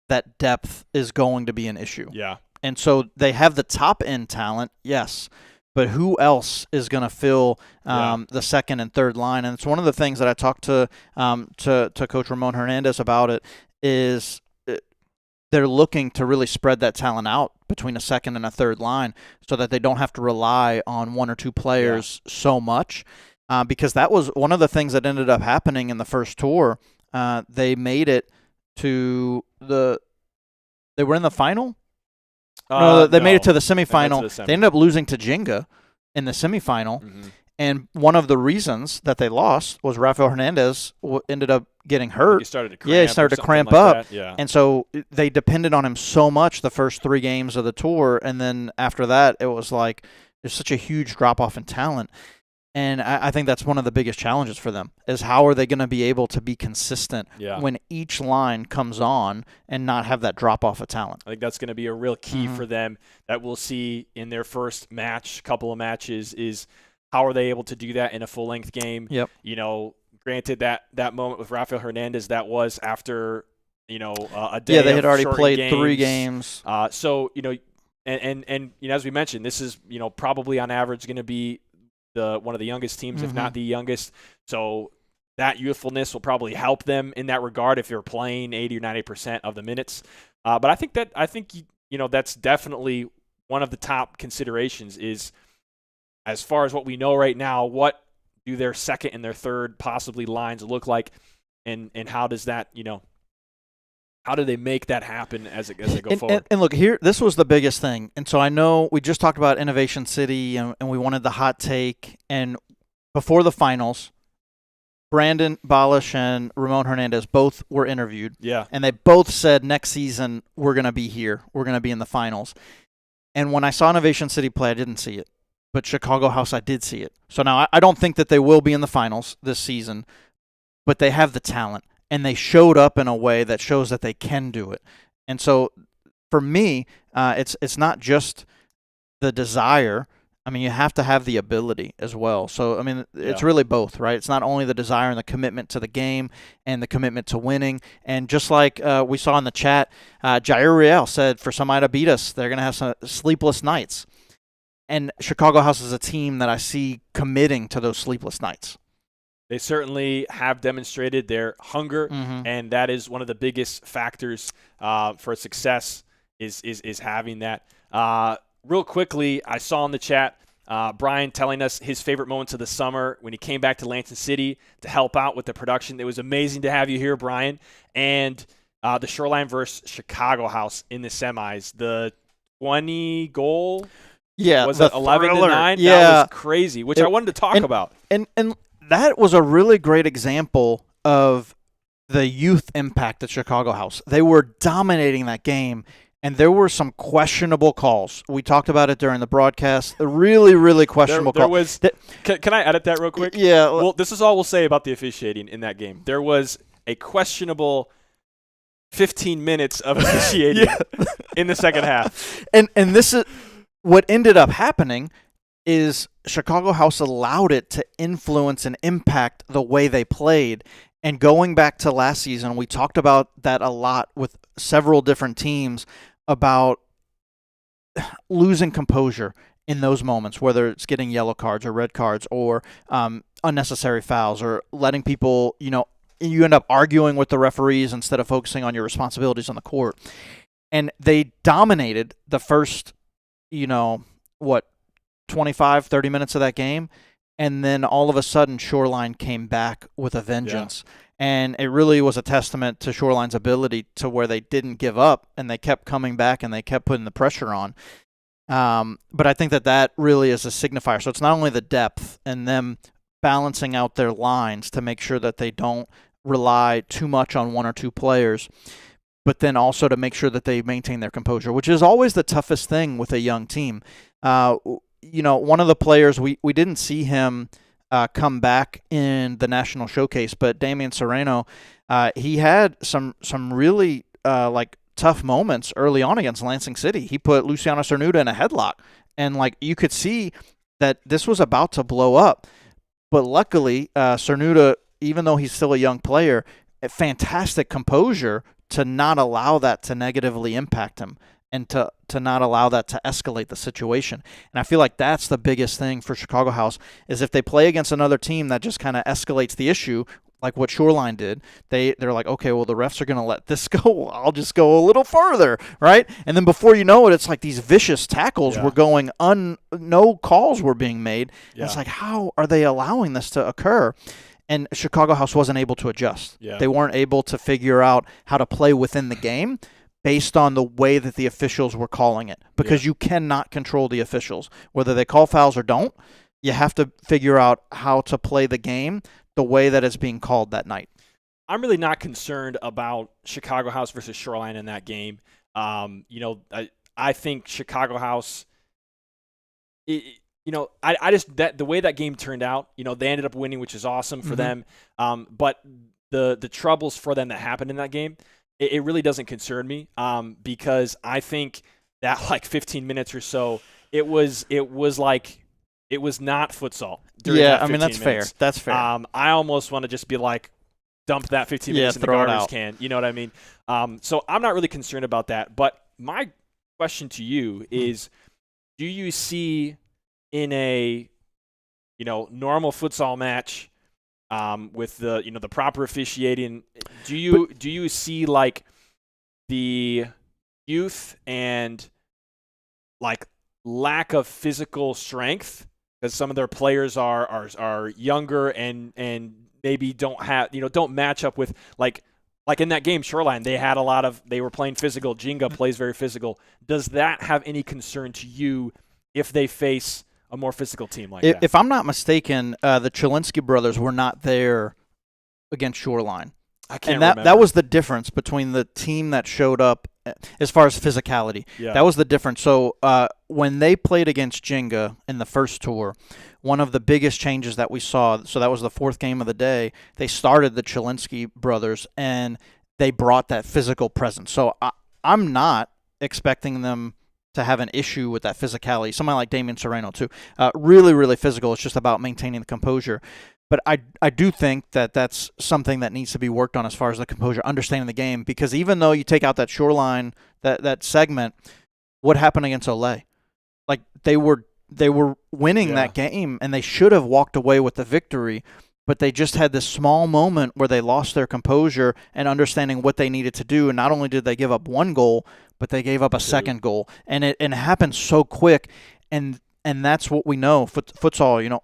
that depth is going to be an issue. Yeah. And so they have the top end talent, yes, but who else is going to fill the second and third line? And it's one of the things that I talked to Coach Ramon Hernandez about. It is they're looking to really spread that talent out between a second and a third line so that they don't have to rely on 1 or 2 players so much. Because that was one of the things that ended up happening in the first tour. They made it to they were in the final? They made it to the semifinal. They ended up losing to Jinga in the semifinal. And one of the reasons that they lost was Rafael Hernandez ended up getting hurt. He started to cramp up. Yeah. And so they depended on him so much the first 3 games of the tour. And then after that, it was like there's such a huge drop-off in talent. And I think that's one of the biggest challenges for them is how are they going to be able to be consistent when each line comes on and not have that drop-off of talent. I think that's going to be a real key for them that we'll see in their first couple of matches is how are they able to do that in a full-length game. Yep. Granted that moment with Rafael Hernandez, that was after, a day. Yeah, they had of already shortened played 3 games. So, and as we mentioned, this is, probably on average going to be one of the youngest teams, if not the youngest. So that youthfulness will probably help them in that regard if you're playing 80 or 90% of the minutes. But I think that's definitely one of the top considerations is, as far as what we know right now, what do their second and their third possibly lines look like, and how does that, how do they make that happen as they go forward? And look, here, this was the biggest thing. And so I know we just talked about Innovation City, and we wanted the hot take. And before the finals, Brandon Balish and Ramon Hernandez both were interviewed. Yeah. And they both said next season we're going to be here. We're going to be in the finals. And when I saw Innovation City play, I didn't see it. But Chicago House, I did see it. So now I don't think that they will be in the finals this season, but they have the talent. And they showed up in a way that shows that they can do it. And so, for me, it's not just the desire. I mean, you have to have the ability as well. So, I mean, it's really both, right? It's not only the desire and the commitment to the game and the commitment to winning. And just like we saw in the chat, Jair Real said for somebody to beat us, they're going to have some sleepless nights. And Chicago House is a team that I see committing to those sleepless nights. They certainly have demonstrated their hunger, and that is one of the biggest factors for success is having that. Real quickly, I saw in the chat Brian telling us his favorite moments of the summer when he came back to Lansing City to help out with the production. It was amazing to have you here, Brian. And the Shoreline versus Chicago House in the semis, the 20 goal. Yeah, was it 11-9? Yeah, that was crazy, which I wanted to talk about. And that was a really great example of the youth impact at Chicago House. They were dominating that game, and there were some questionable calls. We talked about it during the broadcast. Really, really questionable calls. Can I edit that real quick? Yeah. Well, this is all we'll say about the officiating in that game. There was a questionable 15 minutes of officiating in the second half. And this is what ended up happening is Chicago House allowed it to influence and impact the way they played. And going back to last season, we talked about that a lot with several different teams about losing composure in those moments, whether it's getting yellow cards or red cards or unnecessary fouls or letting people, you end up arguing with the referees instead of focusing on your responsibilities on the court. And they dominated the first, 25, 30 minutes of that game, and then all of a sudden Shoreline came back with a vengeance. Yeah. And it really was a testament to Shoreline's ability to where they didn't give up, and they kept coming back, and they kept putting the pressure on. But I think that really is a signifier. So it's not only the depth and them balancing out their lines to make sure that they don't rely too much on one or two players, but then also to make sure that they maintain their composure, which is always the toughest thing with a young team. One of the players, we didn't see him come back in the national showcase, but Damian Serrano, he had some really tough moments early on against Lansing City. He put Luciano Cernuda in a headlock, and you could see that this was about to blow up. But luckily, Cernuda, even though he's still a young player, a fantastic composure to not allow that to negatively impact him and to not allow that to escalate the situation. And I feel like that's the biggest thing for Chicago House is if they play against another team that just kind of escalates the issue, like what Shoreline did, they're like, okay, well, the refs are going to let this go. I'll just go a little further, right? And then before you know it, it's like these vicious tackles were going, no calls were being made. Yeah. It's like, how are they allowing this to occur? And Chicago House wasn't able to adjust. Yeah. They weren't able to figure out how to play within the game based on the way that the officials were calling it, because you cannot control the officials. Whether they call fouls or don't, you have to figure out how to play the game the way that it's being called that night. I'm really not concerned about Chicago House versus Shoreline in that game. I think Chicago House, I just the way that game turned out, they ended up winning, which is awesome for them. But the troubles for them that happened in that game, it really doesn't concern me because I think that like 15 minutes or so, it was not futsal. Yeah, I mean that's fair. That's fair. I almost want to just be like, dump that 15 minutes in the garbage can. You know what I mean? So I'm not really concerned about that. But my question to you is, do you see in a normal futsal match with the proper officiating, do you see like the youth and like lack of physical strength because some of their players are younger and maybe don't match up with like in that game Shoreline, they were playing physical. Jenga plays very physical. Does that have any concern to you if they face a more physical team like that? If I'm not mistaken, the Chilinsky brothers were not there against Shoreline. I can't remember. That was the difference between the team that showed up as far as physicality. Yeah. That was the difference. So when they played against Jenga in the first tour, one of the biggest changes that we saw, so that was the fourth game of the day, they started the Chilinsky brothers, and they brought that physical presence. So I'm not expecting them to have an issue with that physicality. Somebody like Damian Sereno, too. Really, really physical. It's just about maintaining the composure. But I do think that that's something that needs to be worked on as far as the composure, understanding the game. Because even though you take out that Shoreline, that segment, what happened against Olay? Like, they were winning that game, and they should have walked away with the victory. But they just had this small moment where they lost their composure and understanding what they needed to do. And not only did they give up one goal, but they gave up a second goal. And it happened so quick. And that's what we know. Futsal,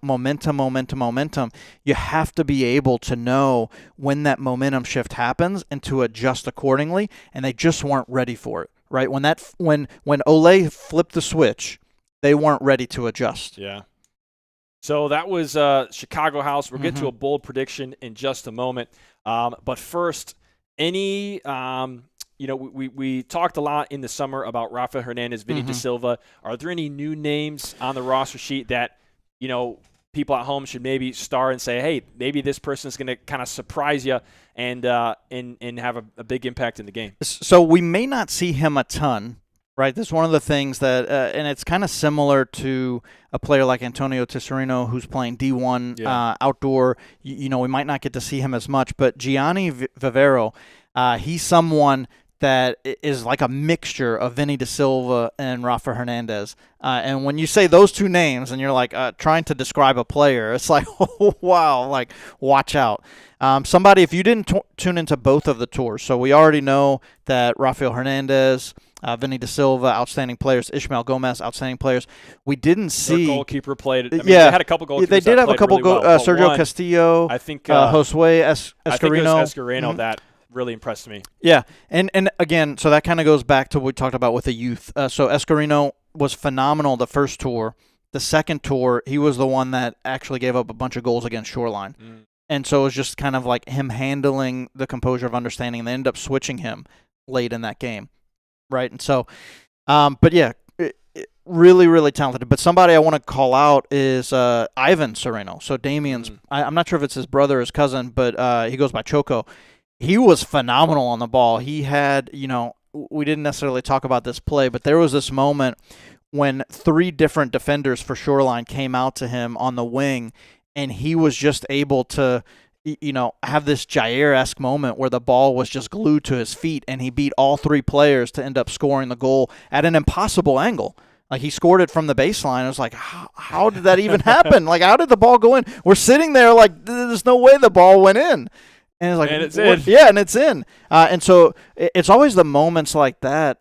momentum. You have to be able to know when that momentum shift happens and to adjust accordingly. And they just weren't ready for it, right? When Olay flipped the switch, they weren't ready to adjust. Yeah. So that was Chicago House. We'll get to a bold prediction in just a moment. But first, we talked a lot in the summer about Rafael Hernandez, Vinny Da Silva. Are there any new names on the roster sheet that, people at home should maybe star and say, hey, maybe this person is going to kind of surprise you and have a big impact in the game? So we may not see him a ton, right? That's one of the things that, and it's kind of similar to a player like Antonio Tesserino who's playing D1 outdoor. We might not get to see him as much, but Gianni Vivero, he's someone that is like a mixture of Vinny Da Silva and Rafa Hernandez. And when you say those two names and you're like trying to describe a player, it's like, oh, wow, like watch out. Somebody, if you didn't tune into both of the tours, so we already know that Rafael Hernandez, Vinny Da Silva, outstanding players. Ishmael Gomez, outstanding players. We didn't see. Their goalkeeper played. They had a couple goalkeepers. They did have a couple. Really well, Sergio Castillo. I think Josue Escarino. I think it was Escarino that really impressed me. Yeah, and again, so that kind of goes back to what we talked about with the youth. So Escarino was phenomenal the first tour. The second tour, he was the one that actually gave up a bunch of goals against Shoreline. And so it was just kind of like him handling the composure of understanding. They ended up switching him late in that game, right? And so, but yeah, really, really talented. But somebody I want to call out is Ivan Sereno. So Damian's, I'm not sure if it's his brother or his cousin, but he goes by Choco. He was phenomenal on the ball. He had, we didn't necessarily talk about this play, but there was this moment when 3 different defenders for Shoreline came out to him on the wing, and he was just able to, have this Jair-esque moment where the ball was just glued to his feet, and he beat all 3 players to end up scoring the goal at an impossible angle. Like, he scored it from the baseline. It was like, how did that even happen? Like, how did the ball go in? We're sitting there like, there's no way the ball went in. And it's like, and it's in. Yeah, and it's in. And so it's always the moments like that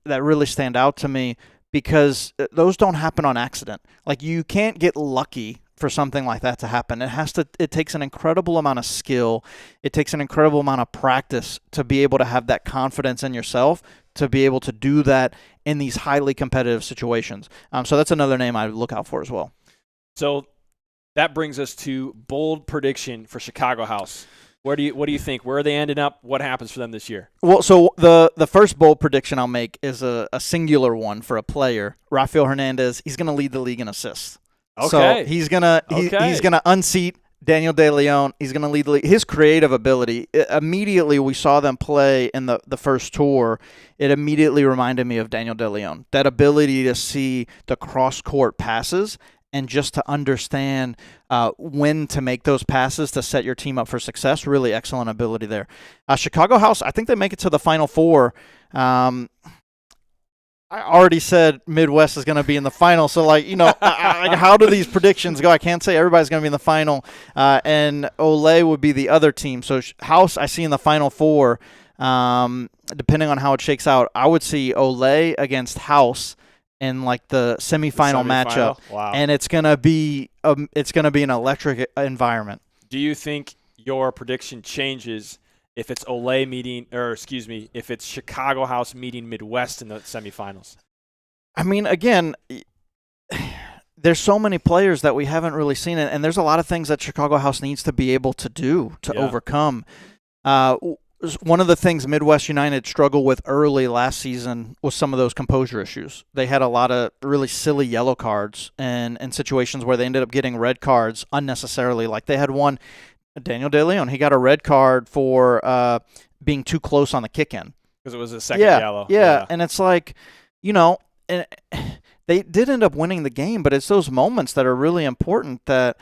really stand out to me, because those don't happen on accident. Like, you can't get lucky for something like that to happen. It takes an incredible amount of skill. It takes an incredible amount of practice to be able to have that confidence in yourself, to be able to do that in these highly competitive situations. So that's another name I would look out for as well. So that brings us to bold prediction for Chicago House. What do you think? Where are they ending up? What happens for them this year? Well, so the first bold prediction I'll make is a singular one for a player. Rafael Hernandez, he's going to lead the league in assists. Okay. So he's gonna he's gonna unseat Daniel De Leon. He's gonna lead the league. His creative ability. Immediately we saw them play in the first tour. It immediately reminded me of Daniel De Leon. That ability to see the cross court passes and just to understand when to make those passes to set your team up for success. Really excellent ability there. Chicago House, I think they make it to the Final Four. I already said Midwest is going to be in the final, so how do these predictions go? I can't say everybody's going to be in the final, and Olay would be the other team. So House, I see in the Final Four. Depending on how it shakes out, I would see Olay against House in the semifinal matchup, wow. And it's gonna be an electric environment. Do you think your prediction changes if it's if it's Chicago House meeting Midwest in the semifinals? I mean, again, there's so many players that we haven't really seen, and there's a lot of things that Chicago House needs to be able to do to overcome. One of the things Midwest United struggled with early last season was some of those composure issues. They had a lot of really silly yellow cards and situations where they ended up getting red cards unnecessarily. Like they had one, Daniel De Leon, he got a red card for being too close on the kick-in. Because it was a second yellow. Yeah, and it's they did end up winning the game, but it's those moments that are really important that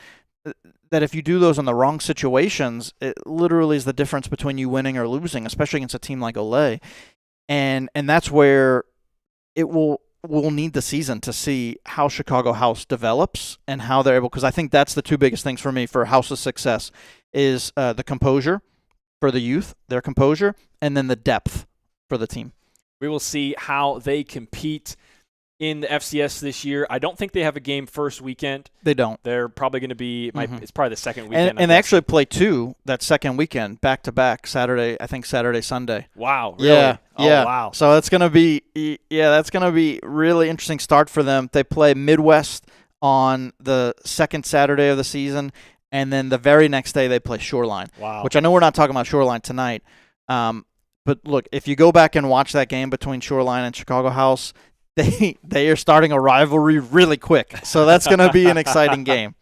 if you do those in the wrong situations, it literally is the difference between you winning or losing, especially against a team like Olay. And that's where we'll need the season to see how Chicago House develops and how they're able, because I think that's the two biggest things for me for House's success is the composure for the youth, their composure, and then the depth for the team. We will see how they compete in the FCS this year. I don't think they have a game first weekend. They don't. They're probably going to be it's probably the second weekend. And they actually play two that second weekend, back-to-back, Saturday, Sunday. Wow, really? Yeah. Oh, wow. So that's going to be really interesting start for them. They play Midwest on the second Saturday of the season, and then the very next day they play Shoreline. Wow. Which I know we're not talking about Shoreline tonight. But look, if you go back and watch that game between Shoreline and Chicago House, they are starting a rivalry really quick. So that's going to be an exciting game.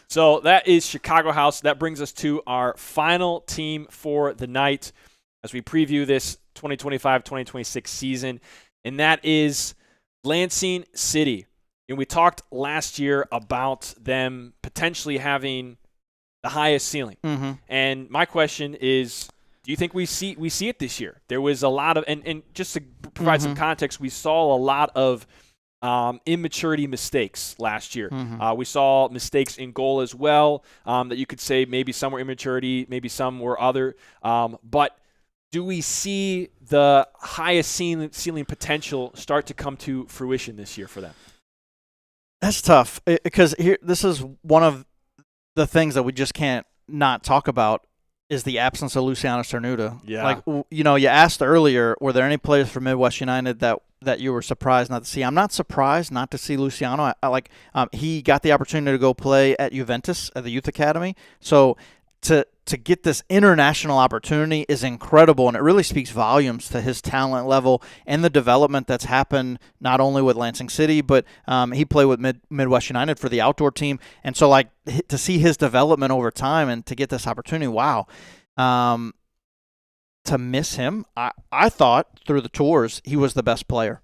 So that is Chicago House. That brings us to our final team for the night as we preview this 2025-2026 season, and that is Lansing City. And we talked last year about them potentially having the highest ceiling. Mm-hmm. And my question is, do you think we see it this year? There was a lot of, and just to provide some context, we saw a lot of immaturity mistakes last year. Mm-hmm. We saw mistakes in goal as well that you could say maybe some were immaturity, maybe some were other. But do we see the highest ceiling potential start to come to fruition this year for them? That's tough because this is one of the things that we just can't not talk about. Is the absence of Luciano Cernuda. Yeah. You asked earlier, were there any players from Midwest United that you were surprised not to see? I'm not surprised not to see Luciano. He got the opportunity to go play at Juventus at the youth academy. So to get this international opportunity is incredible, and it really speaks volumes to his talent level and the development that's happened not only with Lansing City, but he played with Midwest United for the outdoor team. And so, to see his development over time and to get this opportunity, wow. To miss him, I thought through the tours he was the best player.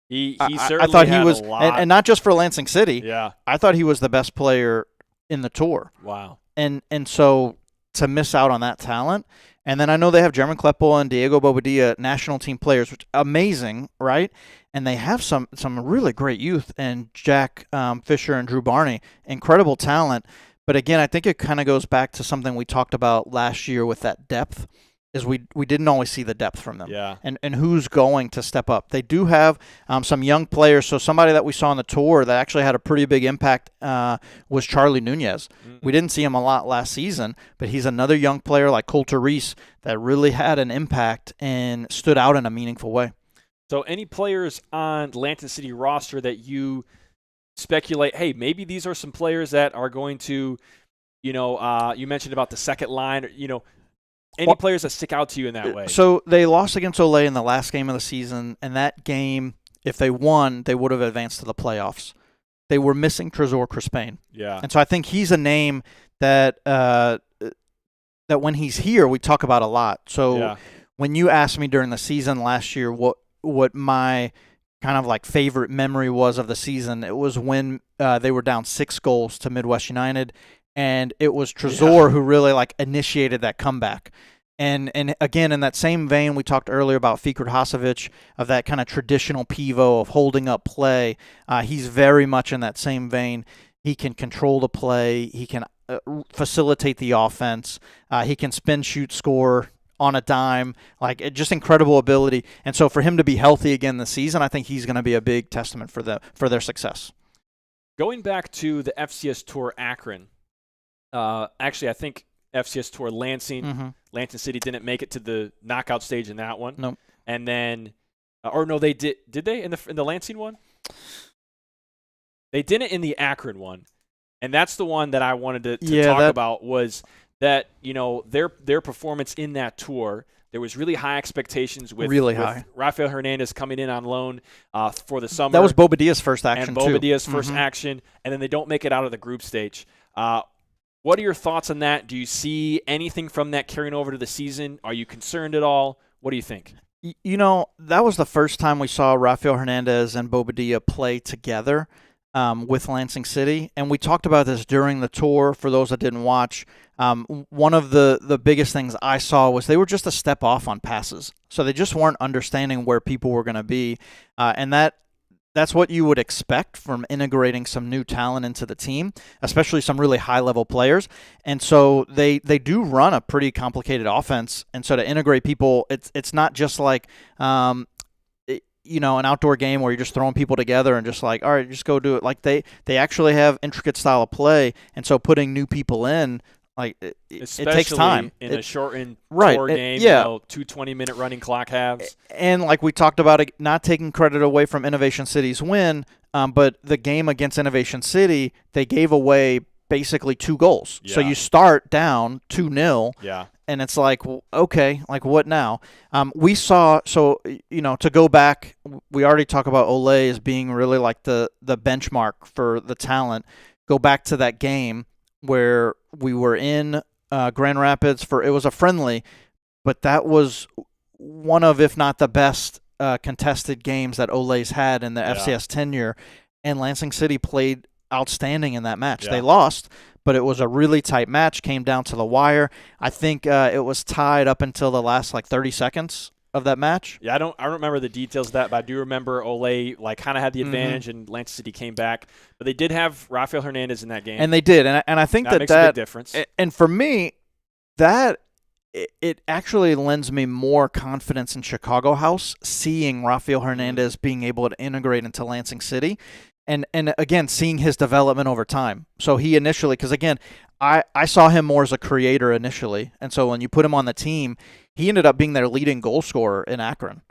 He certainly I thought had he was, a lot. and not just for Lansing City. Yeah. I thought he was the best player in the tour. Wow. And so to miss out on that talent, and then I know they have German Kleppel and Diego Bobadilla, national team players, which amazing, right? And they have some really great youth, and Jack Fisher and Drew Barney, incredible talent. But again, I think it kind of goes back to something we talked about last year with that depth, is we didn't always see the depth from them. Yeah. And who's going to step up. They do have some young players. So somebody that we saw on the tour that actually had a pretty big impact was Charlie Nunez. We didn't see him a lot last season, but he's another young player like Coulter Reese that really had an impact and stood out in a meaningful way. So any players on the Lansing City roster that you speculate, hey, maybe these are some players that are going to, you mentioned about the second line, any players that stick out to you in that way? So they lost against Olay in the last game of the season, and that game, if they won, they would have advanced to the playoffs. they were missing Trezor Crispane. Yeah. And so I think he's a name that that when he's here, we talk about a lot. So when you asked me during the season last year what my kind of like favorite memory was of the season, it was when they were down 6 goals to Midwest United, and it was Trezor who really like initiated that comeback. And again, in that same vein, we talked earlier about Fikret Hasovic, of that kind of traditional pivot of holding up play. He's very much in that same vein. He can control the play. He can facilitate the offense. He can spin, shoot, score on a dime. Like, just incredible ability. And so for him to be healthy again this season, I think he's going to be a big testament for their success. Going back to the FCS Tour Akron, actually, I think FCS Tour Lansing, Lansing City didn't make it to the knockout stage in that one. Nope. And then, or no, they did. Did they in the Lansing one? They didn't in the Akron one, and that's the one that I wanted to talk about. Was that their performance in that tour? There was really high expectations with Rafael Hernandez coming in on loan for the summer. That was Bobadilla's first action, and Bobadilla's first action, and then they don't make it out of the group stage. What are your thoughts on that? Do you see anything from that carrying over to the season? Are you concerned at all? What do you think? That was the first time we saw Rafael Hernandez and Bobadilla play together with Lansing City. And we talked about this during the tour for those that didn't watch. One of the biggest things I saw was they were just a step off on passes. So they just weren't understanding where people were going to be. And that's what you would expect from integrating some new talent into the team, especially some really high-level players. And so they do run a pretty complicated offense. And so to integrate people, it's not just like an outdoor game where you're just throwing people together and just like, all right, just go do it. Like they actually have intricate style of play, and so putting new people in, like it takes time in a shortened tour game. 2 20-minute running clock halves. And like we talked about, it, not taking credit away from Innovation City's win, but the game against Innovation City, they gave away basically 2 goals. So you start down 2-0. Yeah. And it's like, well, okay, like what now? We saw, to go back, we already talked about Olay as being really like the benchmark for the talent. Go back to that game where we were in Grand Rapids it was a friendly, but that was one of, if not the best contested games that Olay's had in the FCS tenure, and Lansing City played outstanding in that match. They lost, but it was a really tight match, came down to the wire. I think it was tied up until the last 30 seconds of that match. Yeah, I don't remember the details of that, but I do remember Olay kind of had the advantage and Lansing City came back. But they did have Rafael Hernandez in that game. And they did, and I think that makes a big difference. And for me, that it actually lends me more confidence in Chicago House, seeing Rafael Hernandez being able to integrate into Lansing City. And again, seeing his development over time. So he initially, because again, I saw him more as a creator initially. And so when you put him on the team, he ended up being their leading goal scorer in Akron.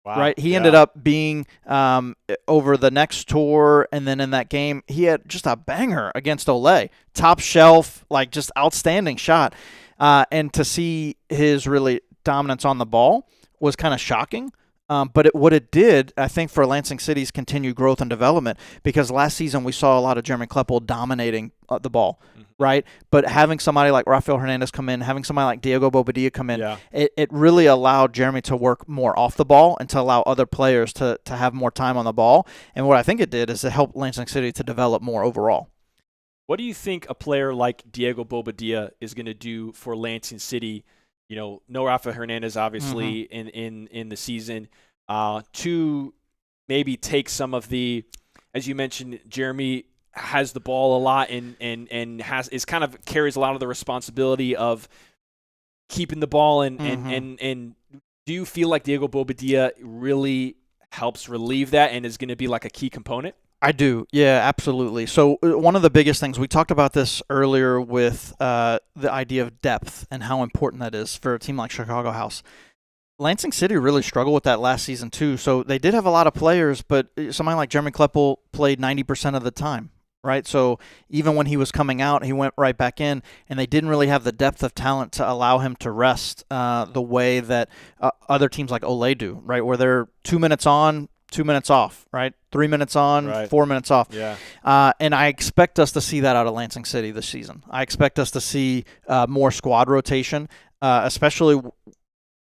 Wow. Right? He ended up being over the next tour, and then in that game, he had just a banger against Olay. Top shelf, just outstanding shot. And to see his really dominance on the ball was kind of shocking. But what it did, I think, for Lansing City's continued growth and development, because last season we saw a lot of Jeremy Kleppel dominating the ball, right? But having somebody like Rafael Hernandez come in, having somebody like Diego Bobadilla come in, it really allowed Jeremy to work more off the ball and to allow other players to have more time on the ball. And what I think it did is it helped Lansing City to develop more overall. What do you think a player like Diego Bobadilla is going to do for Lansing City? No Rafa Hernandez, obviously, in the season, to maybe take some of the, as you mentioned, Jeremy has the ball a lot and carries a lot of the responsibility of keeping the ball and do you feel like Diego Bobadilla really helps relieve that and is going to be like a key component? I do. Yeah, absolutely. So one of the biggest things, we talked about this earlier with the idea of depth and how important that is for a team like Chicago House. Lansing City really struggled with that last season too. So they did have a lot of players, but somebody like Jeremy Kleppel played 90% of the time, right? So even when he was coming out, he went right back in, and they didn't really have the depth of talent to allow him to rest the way that other teams like Olay do, right? Where they're 2 minutes on, 2 minutes off, right? 3 minutes on, Right. 4 minutes off. Yeah. And I expect us to see that out of Lansing City this season. I expect us to see more squad rotation, especially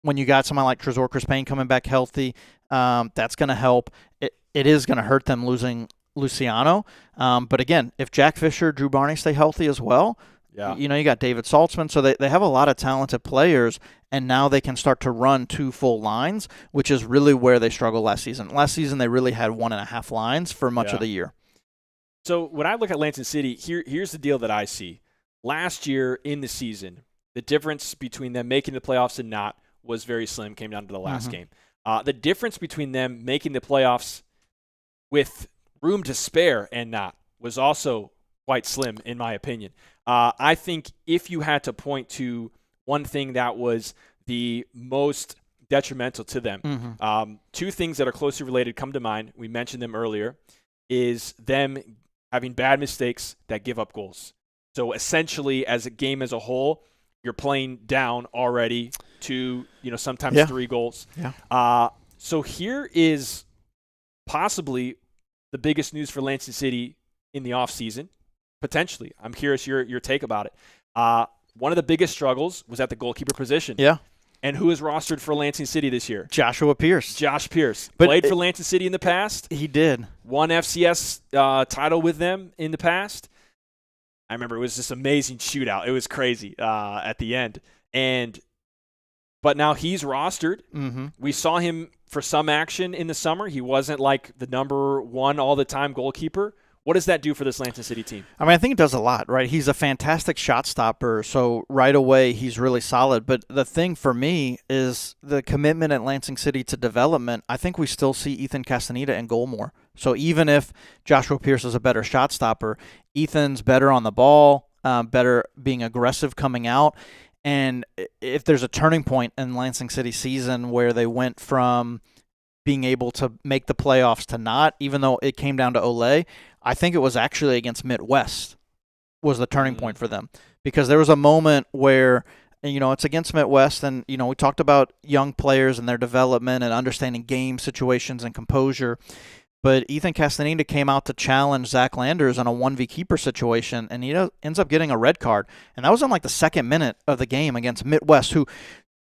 when you got someone like Trezor Crispane coming back healthy. That's going to help. It is going to hurt them losing Luciano. But again, if Jack Fisher, Drew Barney stay healthy as well, Yeah. you got David Saltzman. So they have a lot of talented players, and now they can start to run 2 full lines, which is really where they struggled last season. Last season, they really had 1.5 lines for much of the year. So when I look at Lansing City, here's the deal that I see. Last year in the season, the difference between them making the playoffs and not was very slim, came down to the last game. The difference between them making the playoffs with room to spare and not was also quite slim, in my opinion. I think if you had to point to one thing that was the most detrimental to them, 2 things that are closely related come to mind. We mentioned them earlier, is them having bad mistakes that give up goals. So essentially, as a game as a whole, you're playing down already to, sometimes 3 goals. Yeah. So here is possibly the biggest news for Lansing City in the offseason, potentially. I'm curious your take about it. One of the biggest struggles was at the goalkeeper position. Yeah. And who is rostered for Lansing City this year? Joshua Pierce. Josh Pierce. But Played for Lansing City in the past. He did. Won FCS title with them in the past. I remember it was this amazing shootout. It was crazy at the end. But now he's rostered. We saw him for some action in the summer. He wasn't like the number 1 all the time goalkeeper. What does that do for this Lansing City team? I mean, I think it does a lot, right? He's a fantastic shot stopper, so right away he's really solid. But the thing for me is the commitment at Lansing City to development. I think we still see Ethan Castaneda in goal more. So even if Joshua Pierce is a better shot stopper, Ethan's better on the ball, better being aggressive coming out. And if there's a turning point in Lansing City season where they went from being able to make the playoffs to not, even though it came down to Ole, I think it was actually against Midwest was the turning point for them. Because there was a moment where, it's against Midwest, and, we talked about young players and their development and understanding game situations and composure. But Ethan Castaneda came out to challenge Zach Landers in a 1v keeper situation, and he ends up getting a red card. And that was in like the 2nd minute of the game against Midwest, who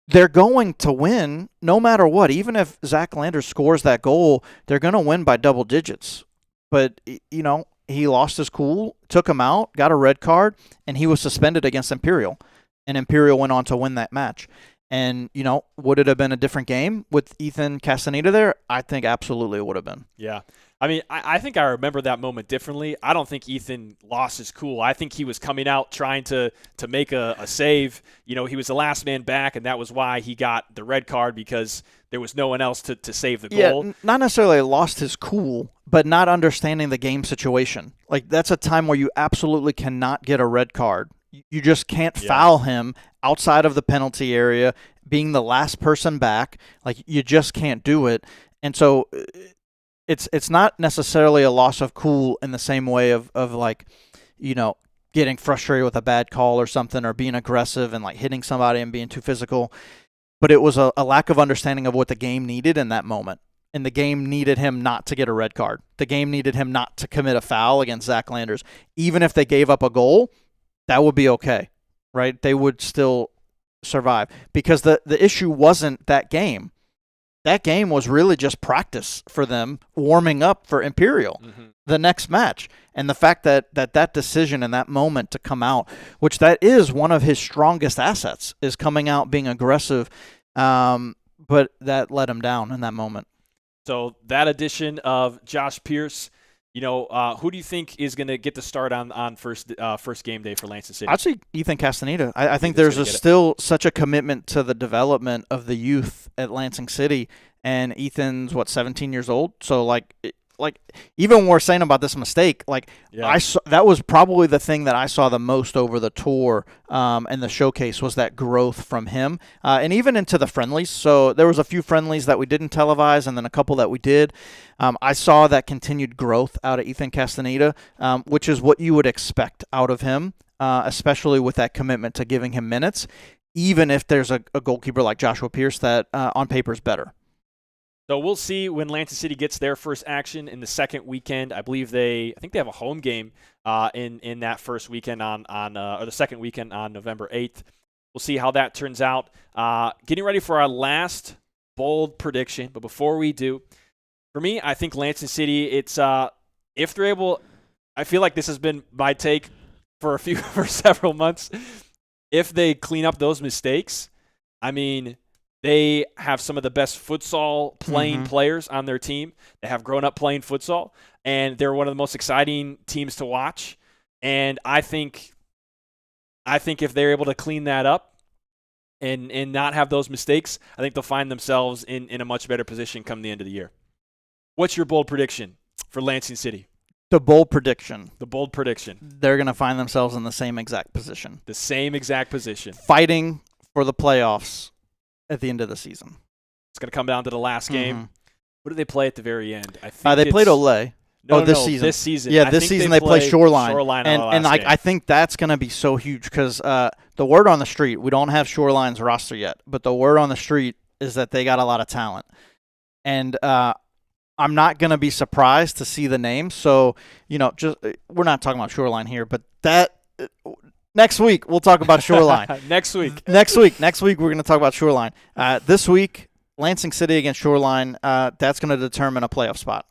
they're going to win no matter what. Even if Zach Landers scores that goal, they're going to win by double digits. But, he lost his cool, took him out, got a red card, and he was suspended against Imperial. And Imperial went on to win that match. And, would it have been a different game with Ethan Castaneda there? I think absolutely it would have been. Yeah. I mean, I think I remember that moment differently. I don't think Ethan lost his cool. I think he was coming out trying to make a save. He was the last man back, and that was why he got the red card, because there was no one else to save the goal. Yeah, not necessarily lost his cool, but not understanding the game situation. Like, that's a time where you absolutely cannot get a red card. You just can't foul him outside of the penalty area, being the last person back. Like, you just can't do it. And so it's not necessarily a loss of cool in the same way of like, getting frustrated with a bad call or something, or being aggressive and like hitting somebody and being too physical. But it was a lack of understanding of what the game needed in that moment. And the game needed him not to get a red card. The game needed him not to commit a foul against Zach Landers. Even if they gave up a goal, that would be okay, right? They would still survive, because the issue wasn't that game. That game was really just practice for them, warming up for Imperial, the next match. And the fact that decision in that moment to come out, which that is one of his strongest assets, is coming out, being aggressive, but that let him down in that moment. So that addition of Josh Pierce, who do you think is going to get the start on first game day for Lansing City? I'd say Ethan Castaneda. I think there's still such a commitment to the development of the youth at Lansing City, and Ethan's 17 years old. So like even when we're saying about this mistake, that was probably the thing that I saw the most over the tour and the showcase, was that growth from him, and even into the friendlies. So there was a few friendlies that we didn't televise, and then a couple that we did. I saw that continued growth out of Ethan Castaneda, which is what you would expect out of him, especially with that commitment to giving him minutes, even if there's a goalkeeper like Joshua Pierce that on paper is better. So we'll see when Lansing City gets their first action in the second weekend. I think they have a home game in that first weekend or the second weekend on November 8th. We'll see how that turns out. Getting ready for our last bold prediction, but before we do, for me, I think Lansing City. It's if they're able. I feel like this has been my take for several months. If they clean up those mistakes, I mean, they have some of the best futsal playing players on their team. They have grown up playing futsal, and they're one of the most exciting teams to watch. And I think if they're able to clean that up and not have those mistakes, I think they'll find themselves in a much better position come the end of the year. What's your bold prediction for Lansing City? The bold prediction. They're going to find themselves in the same exact position. The same exact position. Fighting for the playoffs at the end of the season. It's going to come down to the last game. What do they play at the very end? I think they played Olay. This season. Yeah, this season they play Shoreline. And I think that's going to be so huge because the word on the street, we don't have Shoreline's roster yet, but the word on the street is that they got a lot of talent. And I'm not going to be surprised to see the name. So, just we're not talking about Shoreline here, but next week we'll talk about Shoreline. Next week we're going to talk about Shoreline. This week, Lansing City against Shoreline, that's going to determine a playoff spot.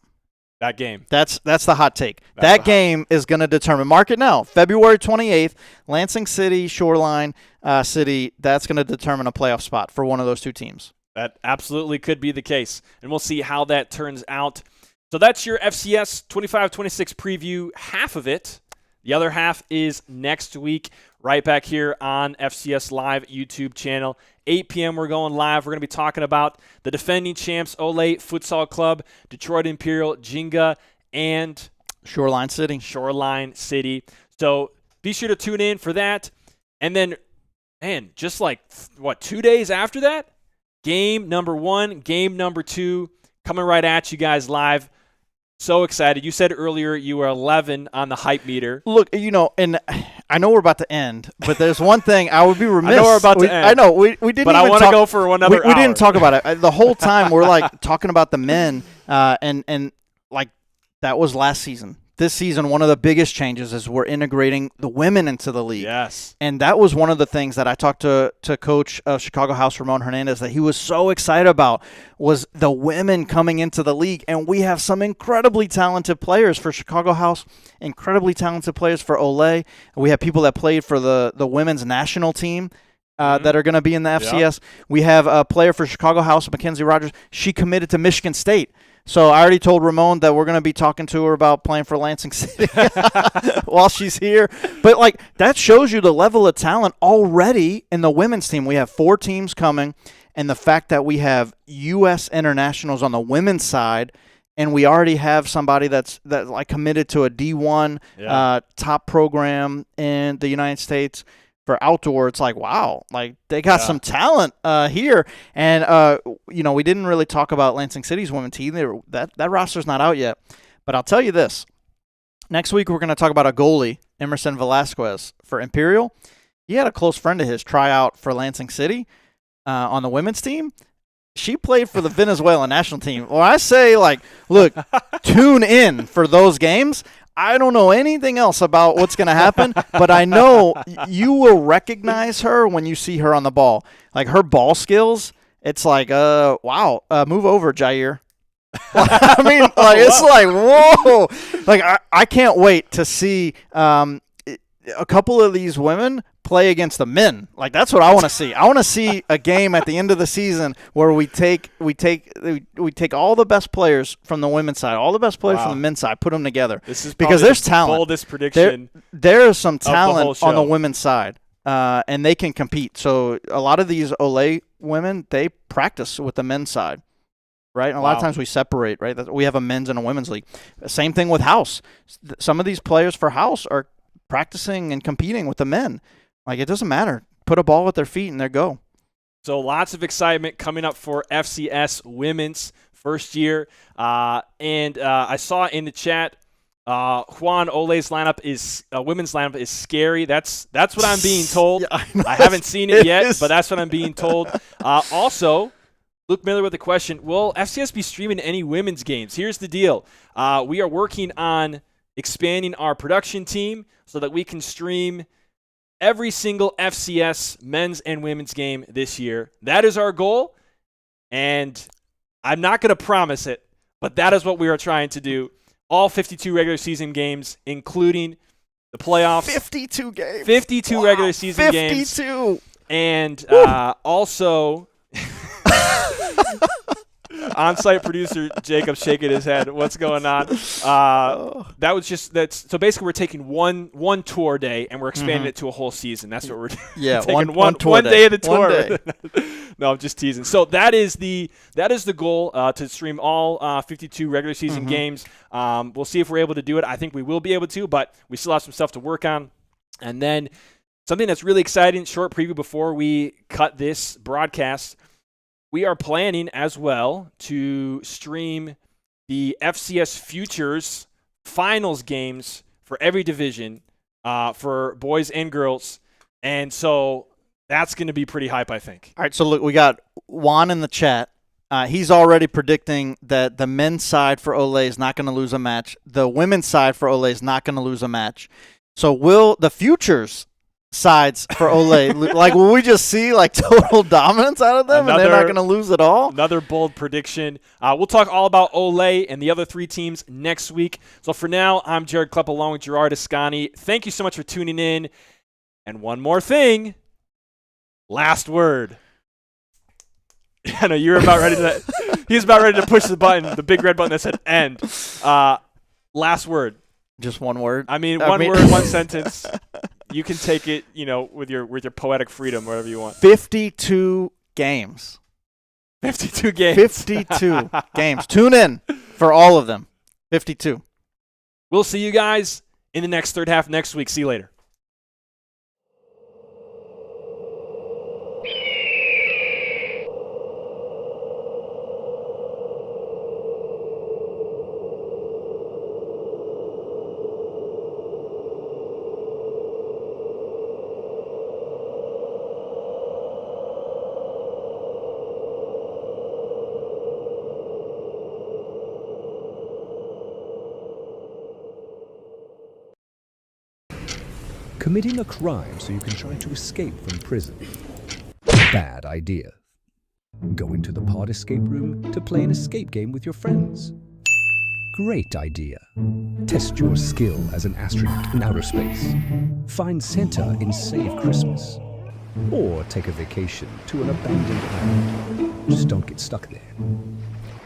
That game. That's the hot take. That game is going to determine. Mark it now. February 28th, Lansing City, Shoreline City, that's going to determine a playoff spot for one of those two teams. That absolutely could be the case, and we'll see how that turns out. So that's your FCS 25-26 preview, half of it. The other half is next week, right back here on FCS Live YouTube channel. 8 p.m. we're going live. We're going to be talking about the defending champs, Ole Futsal Club, Detroit Imperial, Jinga, and Shoreline City. So be sure to tune in for that. And then, man, just 2 days after that, game number 1, game number 2, coming right at you guys live. So excited. You said earlier you were 11 on the hype meter. Look, and I know we're about to end, but there's one thing I would be remiss. I know we're about to end. I know. We didn't but even I want to go for another we didn't talk about it. The whole time we're talking about the men, and that was last season. This season, one of the biggest changes is we're integrating the women into the league. Yes. And that was one of the things that I talked to Coach of Chicago House, Ramon Hernandez, that he was so excited about was the women coming into the league. And we have some incredibly talented players for Chicago House, incredibly talented players for Ole. We have people that played for the women's national team that are going to be in the FCS. Yep. We have a player for Chicago House, Mackenzie Rogers. She committed to Michigan State. So I already told Ramon that we're going to be talking to her about playing for Lansing City while she's here. But, that shows you the level of talent already in the women's team. We have 4 teams coming, and the fact that we have U.S. internationals on the women's side, and we already have somebody that's committed to a D1 top program in the United States for outdoor. It's wow, they got some talent here. And we didn't really talk about Lansing City's women's team. That roster's not out yet. But I'll tell you this. Next week we're going to talk about a goalie, Emerson Velasquez for Imperial. He had a close friend of his try out for Lansing City on the women's team. She played for the Venezuelan national team. Well, I say, look, tune in for those games. I don't know anything else about what's going to happen, but I know you will recognize her when you see her on the ball. Her ball skills, it's wow, move over, Jair. I mean, it's whoa. I can't wait to see a couple of these women play against the men. That's what I want to see. I want to see a game at the end of the season where we take all the best players from the women's side, all the best players from the men's side, put them together. This is because there's talent. Boldest prediction. There is some talent on the women's side, and they can compete. So a lot of these Ole women, they practice with the men's side. Right? And a lot of times we separate, right? We have a men's and a women's league. Same thing with House. Some of these players for House are practicing and competing with the men. It doesn't matter. Put a ball at their feet and they go. So lots of excitement coming up for FCS women's first year. And I saw in the chat, Juan Ole's women's lineup is scary. That's what I'm being told. Yeah, I haven't seen it yet, but that's what I'm being told. Also, Luke Miller with a question. Will FCS be streaming any women's games? Here's the deal. We are working on expanding our production team so that we can stream every single FCS men's and women's game this year. That is our goal, and I'm not going to promise it, but that is what we are trying to do. All 52 regular season games, including the playoffs. 52 games. 52 regular season 52. games. 52. And also, on-site producer Jacob shaking his head. What's going on? So basically we're taking one tour day and we're expanding it to a whole season. That's what we're doing. Yeah, taking one tour one day of the One tour. day. No, I'm just teasing. So that is the goal, to stream all 52 regular season games. We'll see if we're able to do it. I think we will be able to, but we still have some stuff to work on. And then something that's really exciting, short preview before we cut this broadcast. We are planning as well to stream the FCS Futures finals games for every division for boys and girls. And so that's going to be pretty hype, I think. All right, so look, we got Juan in the chat. He's already predicting that the men's side for Olay is not going to lose a match. The women's side for Olay is not going to lose a match. So will the Futures sides for Olay, will we just see total dominance out of them and they're not going to lose at all? Another bold prediction. We'll talk all about Olay and the other three teams next week. So for now, I'm Jared Klepp along with Gerard Ascani. Thank you so much for tuning in. And one more thing. Last word. I know you're about ready to. He's about ready to push the button, the big red button that said end. Last word. Just one word. One word, one sentence. You can take it, with your poetic freedom, whatever you want. 52 games. 52 games. 52 games. Tune in for all of them. 52. We'll see you guys in the next third half next week. See you later. Committing a crime so you can try to escape from prison. Bad idea. Go into the pod escape room to play an escape game with your friends. Great idea. Test your skill as an astronaut in outer space. Find Santa in Save Christmas. Or take a vacation to an abandoned island. Just don't get stuck there.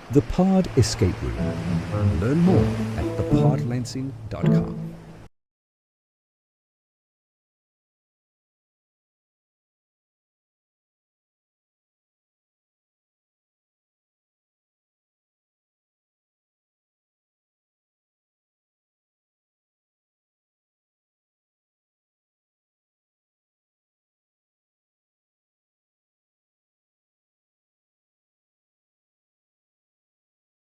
The Pod Escape Room. Learn more at thepodlansing.com.